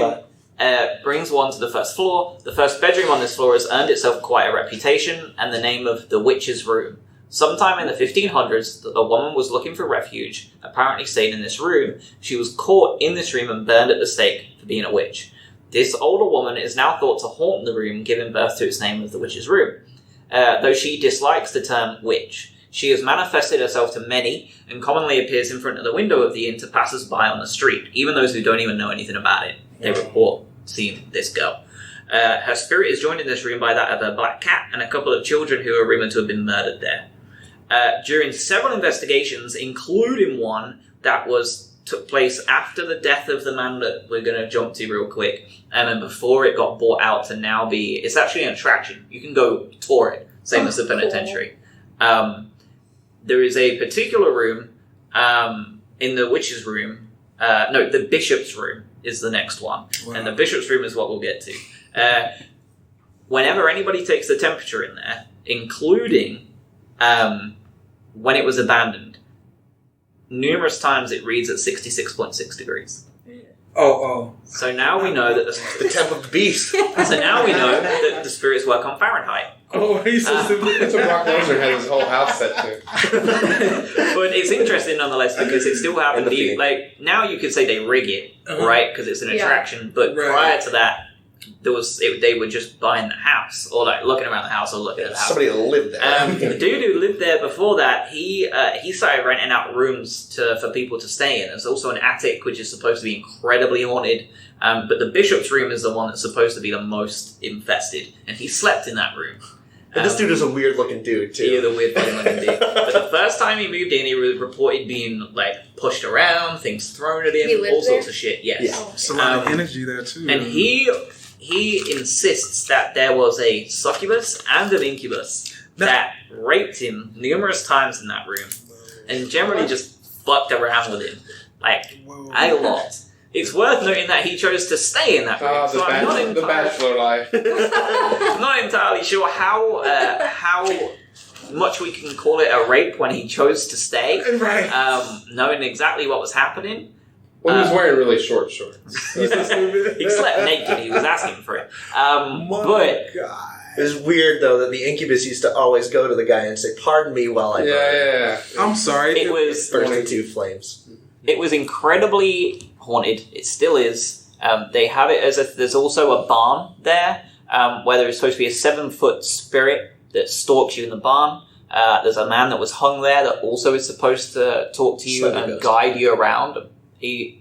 inn brings one to the first floor. The first bedroom on this floor has earned itself quite a reputation and the name of the Witch's Room. Sometime in the 1500s, the woman was looking for refuge, apparently stayed in this room. She was caught in this room and burned at the stake for being a witch. This older woman is now thought to haunt the room, giving birth to its name of the Witch's Room. Though she dislikes the term witch, she has manifested herself to many and commonly appears in front of the window of the inn to passers-by on the street, even those who don't even know anything about it. They report seeing this girl. Her spirit is joined in this room by that of a black cat and a couple of children who are rumoured to have been murdered there. During several investigations, including one that took place after the death of the man that we're going to jump to real quick, and before it got bought out to now be... It's actually an attraction. You can go tour it, same as the penitentiary. There is a particular room in the Witch's Room. The Bishop's Room is the next one. Wow. And the Bishop's Room is what we'll get to. Whenever anybody takes the temperature in there, including... when it was abandoned, numerous times it reads at 66.6 degrees. So now we know that the temp of the beast. So now we know that the spirits work on Fahrenheit. Oh, he's so stupid. That's what Brock Lesnar had his whole house set to. But it's interesting nonetheless because it still happened. Like now you could say they rig it, right? Because it's an attraction. But prior to that, they were just buying the house, or like looking around the house, or looking at the house. Somebody lived there. The dude who lived there before that, he started renting out rooms for people to stay in. There's also an attic which is supposed to be incredibly haunted, but the Bishop's Room is the one that's supposed to be the most infested, and he slept in that room. And this dude is a weird looking dude too. He is a weird looking dude. But the first time he moved in, he was reported being like pushed around, things thrown at him, all sorts of shit. Yes, It's a lot of energy there too. And he he insists that there was a succubus and an incubus that raped him numerous times in that room, and generally just fucked around with him, like, a lot. It's worth noting that he chose to stay in that room, so I'm not the bachelor life. I'm not entirely sure how much we can call it a rape when he chose to stay, Right. knowing exactly what was happening. Well, he was wearing really short shorts. He slept naked. He was asking for it. But God. It was weird though that the incubus used to always go to the guy and say, "Pardon me while I burn." Yeah. I'm sorry. it was Burst into flames. it was incredibly haunted. It still is. They have it as if there's also a barn there, where there is supposed to be a 7-foot spirit that stalks you in the barn. There's a man that was hung there that also is supposed to talk to you Slender and ghost. guide you around. He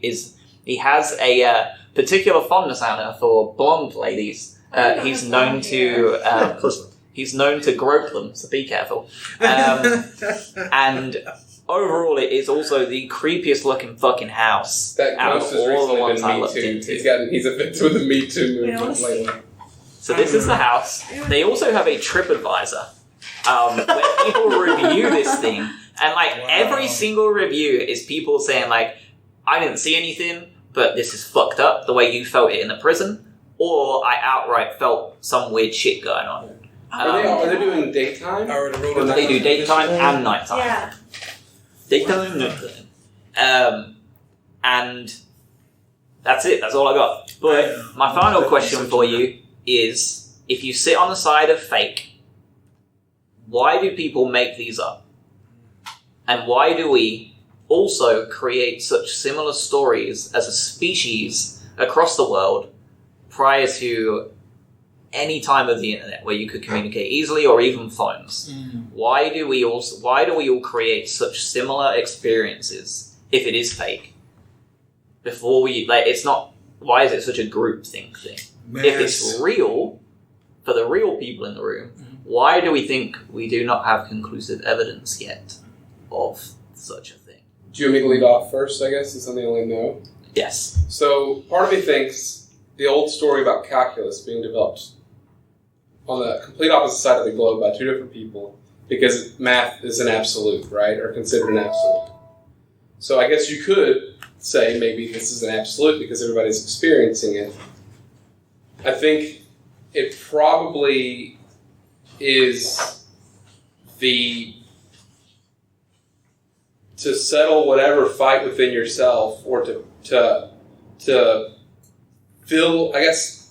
has a particular fondness, Anna, for blonde ladies. He's known to Close enough. he's known to grope them, so be careful. And overall, it is also the creepiest looking fucking house That out of ghost has all the recently ones I been Me looked Too. into. He's a victim of the Me Too I wanna movement see. lately. So this is the house. They also have a TripAdvisor where people review this thing, and like every single review is people saying like, "I didn't see anything, but this is fucked up the way you felt it in the prison," or "I outright felt some weird shit going on." Are they doing daytime? I already wrote it They do daytime and nighttime. Yeah. Daytime, nighttime. And that's it. That's all I got. But my final question for you is, if you sit on the side of fake, why do people make these up? And why do we also create such similar stories as a species across the world prior to any time of the internet where you could communicate easily, or even phones? Why do we all create such similar experiences if it is fake? Before we it's not. Why is it such a group thing? If it's real, for the real people in the room, why do we think we do not have conclusive evidence yet of such a thing? Do you want me to lead off first, I guess, since I'm the only know? Yes. So, part of me thinks the old story about calculus being developed on the complete opposite side of the globe by two different people, because math is an absolute, right? Or considered an absolute. So I guess you could say maybe this is an absolute because everybody's experiencing it. I think it probably is to settle whatever fight within yourself, or to feel, I guess,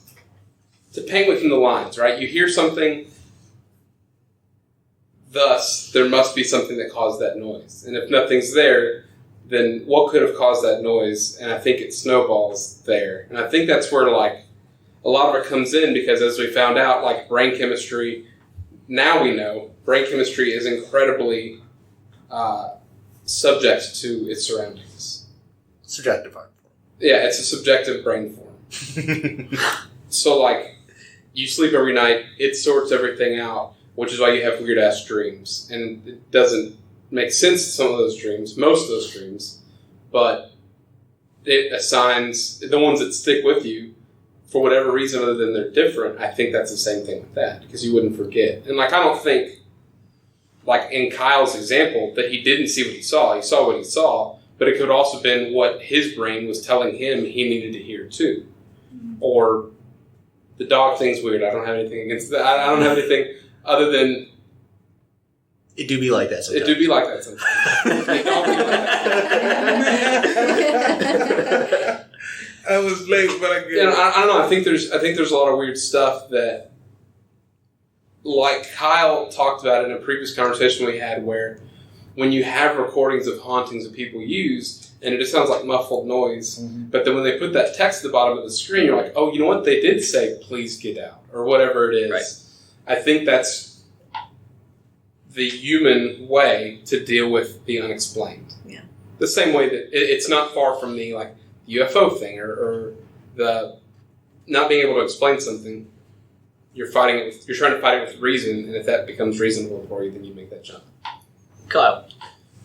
to paint within the lines, right? You hear something, thus there must be something that caused that noise. And if nothing's there, then what could have caused that noise? And I think it snowballs there. And I think that's where, like, a lot of it comes in, because as we found out, like, brain chemistry, now we know brain chemistry is incredibly subject to its surroundings. Subjective art form. Yeah, it's a subjective brain form. So, like, you sleep every night, it sorts everything out, which is why you have weird-ass dreams. And it doesn't make sense to some of those dreams, most of those dreams, but it assigns the ones that stick with you for whatever reason other than they're different. I think that's the same thing with that, because you wouldn't forget. And, like, I don't think, like in Kyle's example, that he didn't see what he saw. He saw what he saw, but it could also have been what his brain was telling him he needed to hear too. Or the dog thing's weird. I don't have anything against that. I don't have anything other than It do be like that sometimes. it do be like that sometimes. It don't be like that. I was late, but I get You know, I don't know. I think there's a lot of weird stuff that, like Kyle talked about in a previous conversation we had, where when you have recordings of hauntings that people use, and it just sounds like muffled noise, but then when they put that text at the bottom of the screen, you're like, oh, you know what? They did say, please get out, or whatever it is. Right. I think that's the human way to deal with the unexplained. Yeah. The same way that it's not far from the, like, UFO thing, or the not being able to explain something. You're trying to fight it with reason, and if that becomes reasonable for you, then you make that jump. Kyle.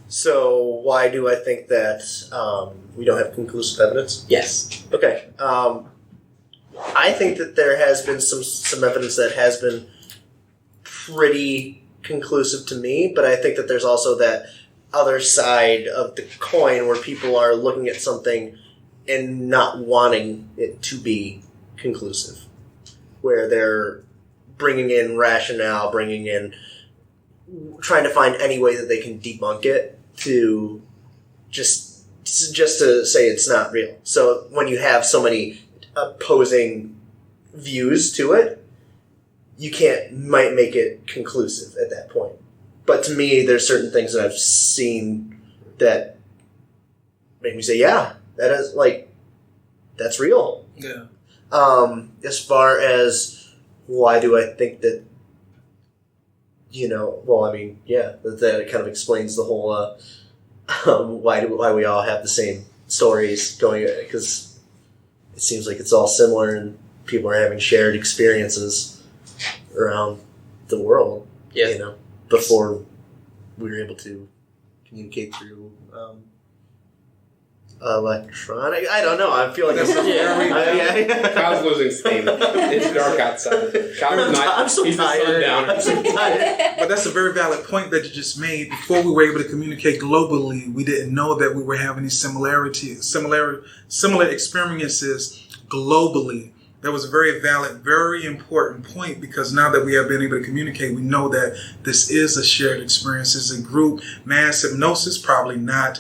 So why do I think that we don't have conclusive evidence? Yes. Okay. I think that there has been some evidence that has been pretty conclusive to me, but I think that there's also that other side of the coin where people are looking at something and not wanting it to be conclusive, where they're bringing in rationale, trying to find any way that they can debunk it to just to say it's not real. So when you have so many opposing views to it, might make it conclusive at that point. But to me, there's certain things that I've seen that make me say, yeah, that is that's real. Yeah. As far as why do I think that, that kind of explains the whole why we all have the same stories going, because it seems like it's all similar and people are having shared experiences around the world. Yeah. Before we were able to communicate through electronic. I don't know. I feel like Kyle's losing steam. It's dark outside. I'm so tired. I'm so tired. But that's a very valid point that you just made. Before we were able to communicate globally, we didn't know that we were having these similar experiences globally. That was a very valid, very important point, because now that we have been able to communicate, we know that this is a shared experience. It's a group. Mass hypnosis, probably not.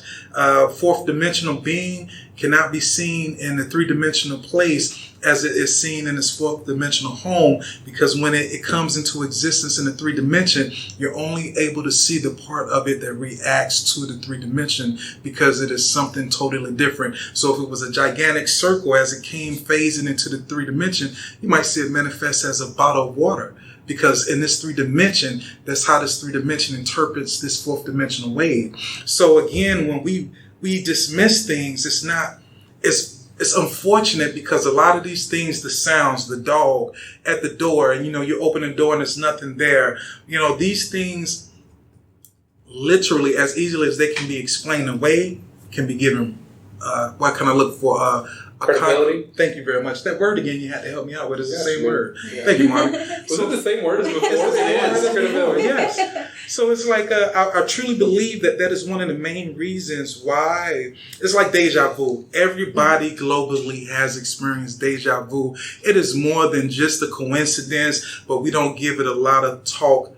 Fourth dimensional being cannot be seen in the three-dimensional place as it is seen in its fourth dimensional home, because when it comes into existence in the 3 dimension, you're only able to see the part of it that reacts to the 3 dimension, because it is something totally different. So if it was a gigantic circle as it came phasing into the 3 dimension, you might see it manifest as a bottle of water, because in this 3 dimension, that's how this 3 dimension interprets this fourth dimensional wave. So again, when we dismiss things, it's unfortunate, because a lot of these things, the sounds, the dog at the door, and you open the door and there's nothing there. These things, literally, as easily as they can be explained away, can be given. What can I look for? Credibility. Thank you very much. That word again, you had to help me out with. It's the same word. Yeah. Thank you, Marty. Was it the same word as before? It is. Credibility. Yes. So it's like I truly believe that is one of the main reasons why it's like deja vu. Everybody globally has experienced deja vu. It is more than just a coincidence, but we don't give it a lot of talk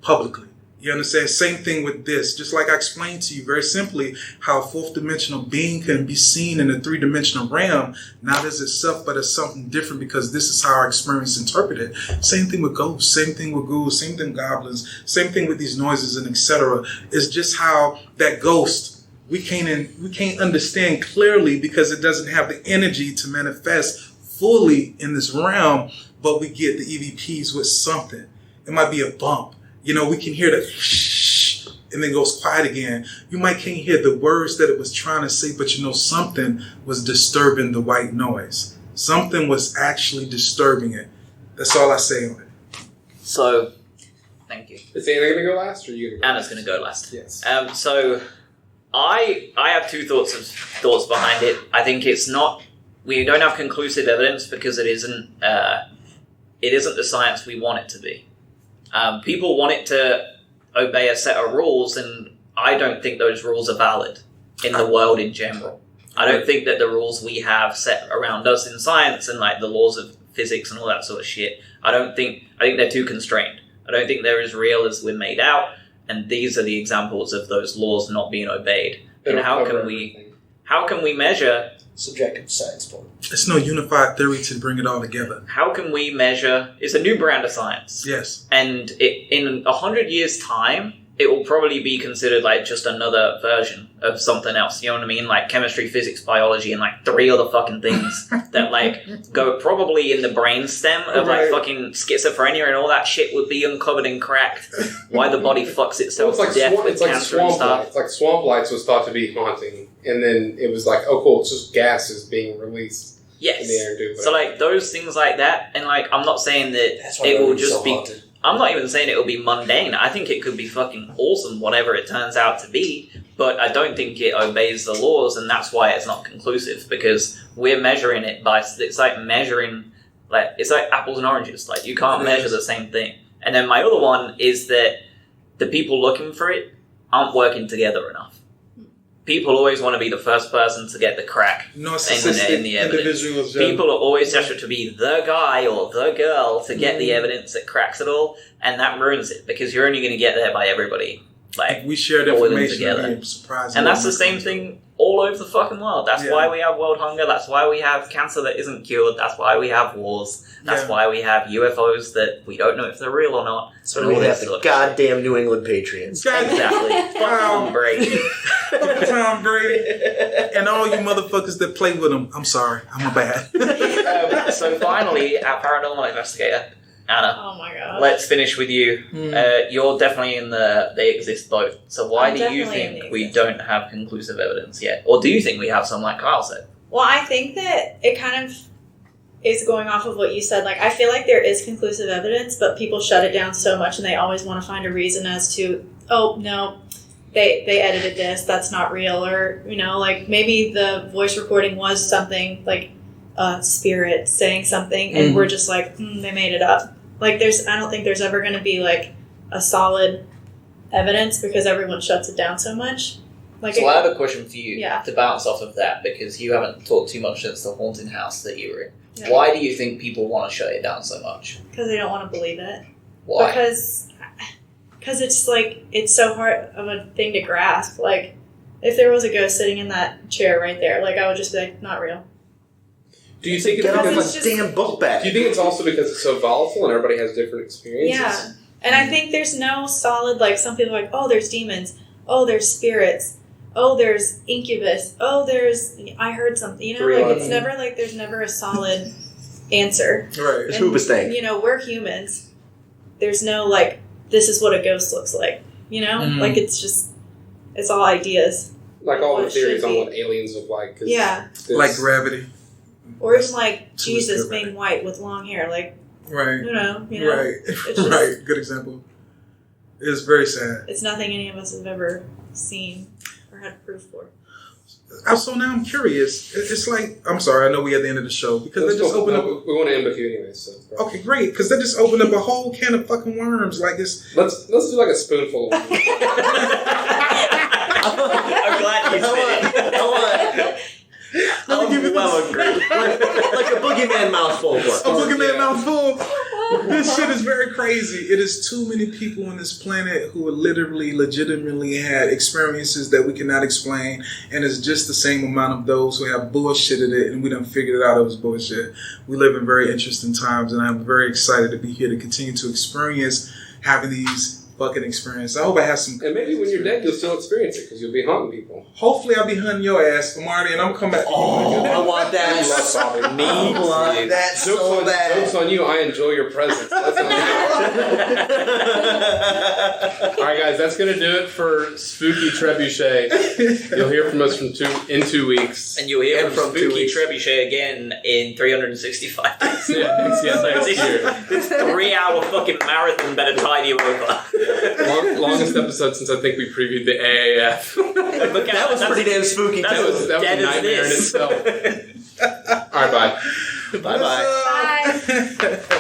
publicly. You understand? Same thing with this. Just like I explained to you very simply how a fourth dimensional being can be seen in a 3-dimensional realm, not as itself, but as something different, because this is how our experience interpreted. Same thing with ghosts, same thing with ghouls, same thing with goblins, same thing with these noises and etc. It's just how that ghost, we can't understand clearly, because it doesn't have the energy to manifest fully in this realm, but we get the EVPs with something. It might be a bump. We can hear the shh, and then it goes quiet again. You might can't hear the words that it was trying to say, but something was disturbing the white noise. Something was actually disturbing it. That's all I say on it. So, thank you. Is Anna going to go last, or are you going to go Anna's going to go last. Yes. So, I have two thoughts behind it. I think we don't have conclusive evidence, because it isn't the science we want it to be. People want it to obey a set of rules, and I don't think those rules are valid in the world in general. I don't think that the rules we have set around us in science and the laws of physics and all that sort of shit, I think they're too constrained. I don't think they're as real as we're made out, and these are the examples of those laws not being obeyed. And how can we measure subjective science point? It's no unified theory to bring it all together. How can we measure? It's a new brand of science. Yes. And in 100 years' time, it will probably be considered just another version of something else. You know what I mean? Like chemistry, physics, biology, and 3 other fucking things that go probably in the brainstem of fucking schizophrenia, and all that shit would be uncovered and cracked. Why the body fucks itself to death with cancer and stuff. It's like swamp lights was thought to be haunting, and then it was oh cool, it's just gases being released. Yes. In the air and do so those things like that, and I'm not saying that it will just be. Haunted. I'm not even saying it will be mundane. I think it could be fucking awesome, whatever it turns out to be. But I don't think it obeys the laws, and that's why it's not conclusive. Because we're measuring it by... It's like measuring Like, it's like apples and oranges. Like, you can't measure the same thing. And then my other one is that the people looking for it aren't working together enough. People always want to be the first person to get the crack in the evidence. People are always desperate to be the guy or the girl to get the evidence that cracks it all, and that ruins it because you're only going to get there by everybody. Like, we shared information together. And that's the same thing all over the fucking world. That's why we have world hunger. That's why we have cancer that isn't cured. That's why we have wars. That's why we have UFOs that we don't know if they're real or not. So we have the goddamn New England Patriots. Exactly. Fuck Tom Brady. Fuck Tom Brady. And all you motherfuckers that play with him. I'm sorry. I'm a bad. So finally, our paranormal investigator, Anna. Oh my god. Let's finish with you. You're definitely in the they exist both. So why do you think we don't have conclusive evidence yet? Or do you think we have some like Kyle said? Well, I think that it kind of is going off of what you said. Like, I feel like there is conclusive evidence, but people shut it down so much and they always want to find a reason as to, oh, no, they edited this, that's not real. Or, you know, like maybe the voice recording was something like a spirit saying something and we're just like, they made it up. Like, I don't think there's ever going to be like a solid evidence because everyone shuts it down so much. Like, so I have a question for you to bounce off of that because you haven't talked too much since the haunted house that you were in. Yeah. Why do you think people want to shut it down so much? Because they don't want to believe it. Why? Because it's like, it's so hard of a thing to grasp. Like, if there was a ghost sitting in that chair right there, like, I would just be like, not real. Do you think it's because it's damn book back? Do you think it's also because it's so volatile and everybody has different experiences? Yeah. And I think there's no solid, like, some people are like, oh, there's demons. Oh, there's spirits. Oh, there's incubus. Oh, I heard something. You know, like, it's never like there's never a solid answer. Right. It's Hooba's thing. You know, we're humans. There's no, like, this is what a ghost looks like. You know? Like, it's all ideas. Like all the theories on what aliens look like. Like gravity. Or even like Jesus being white with long hair. Like, right. You know? Right. Right. Good example. It's very sad. It's nothing any of us have ever seen or had proof for. So now I'm curious. It's like, I'm sorry, I know we're at the end of the show because they just opened up. We want to end with you anyway, so. Okay, great, because they just opened up a whole can of fucking worms. Like it's. Let's do like a spoonful. I'm glad you said it. Let me give you like a boogeyman mouthful. A boogeyman mouthful. This shit is very crazy. It is too many people on this planet who legitimately had experiences that we cannot explain, and it's just the same amount of those who have bullshitted it, and we done figured it out it was bullshit. We live in very interesting times, and I'm very excited to be here to continue to experience having these fucking experiences. I hope I have some. And maybe when you're dead, you'll still experience it because you'll be haunting people. Hopefully, I'll be hunting your ass, Marty, and I'm gonna come back. Oh, I want that. I want that so bad. Joke's on you. I enjoy your presence. That's on you. All right, guys, that's gonna do it for Spooky Trebuchet. You'll hear from us in 2 weeks, and you'll hear from Spooky Trebuchet again in 365 days. Next year. This 3-hour fucking marathon better tide you over. Longest episode since I think we previewed the AAF. That was pretty damn spooky. That was a nightmare in itself. All right, bye. Bye. Bye.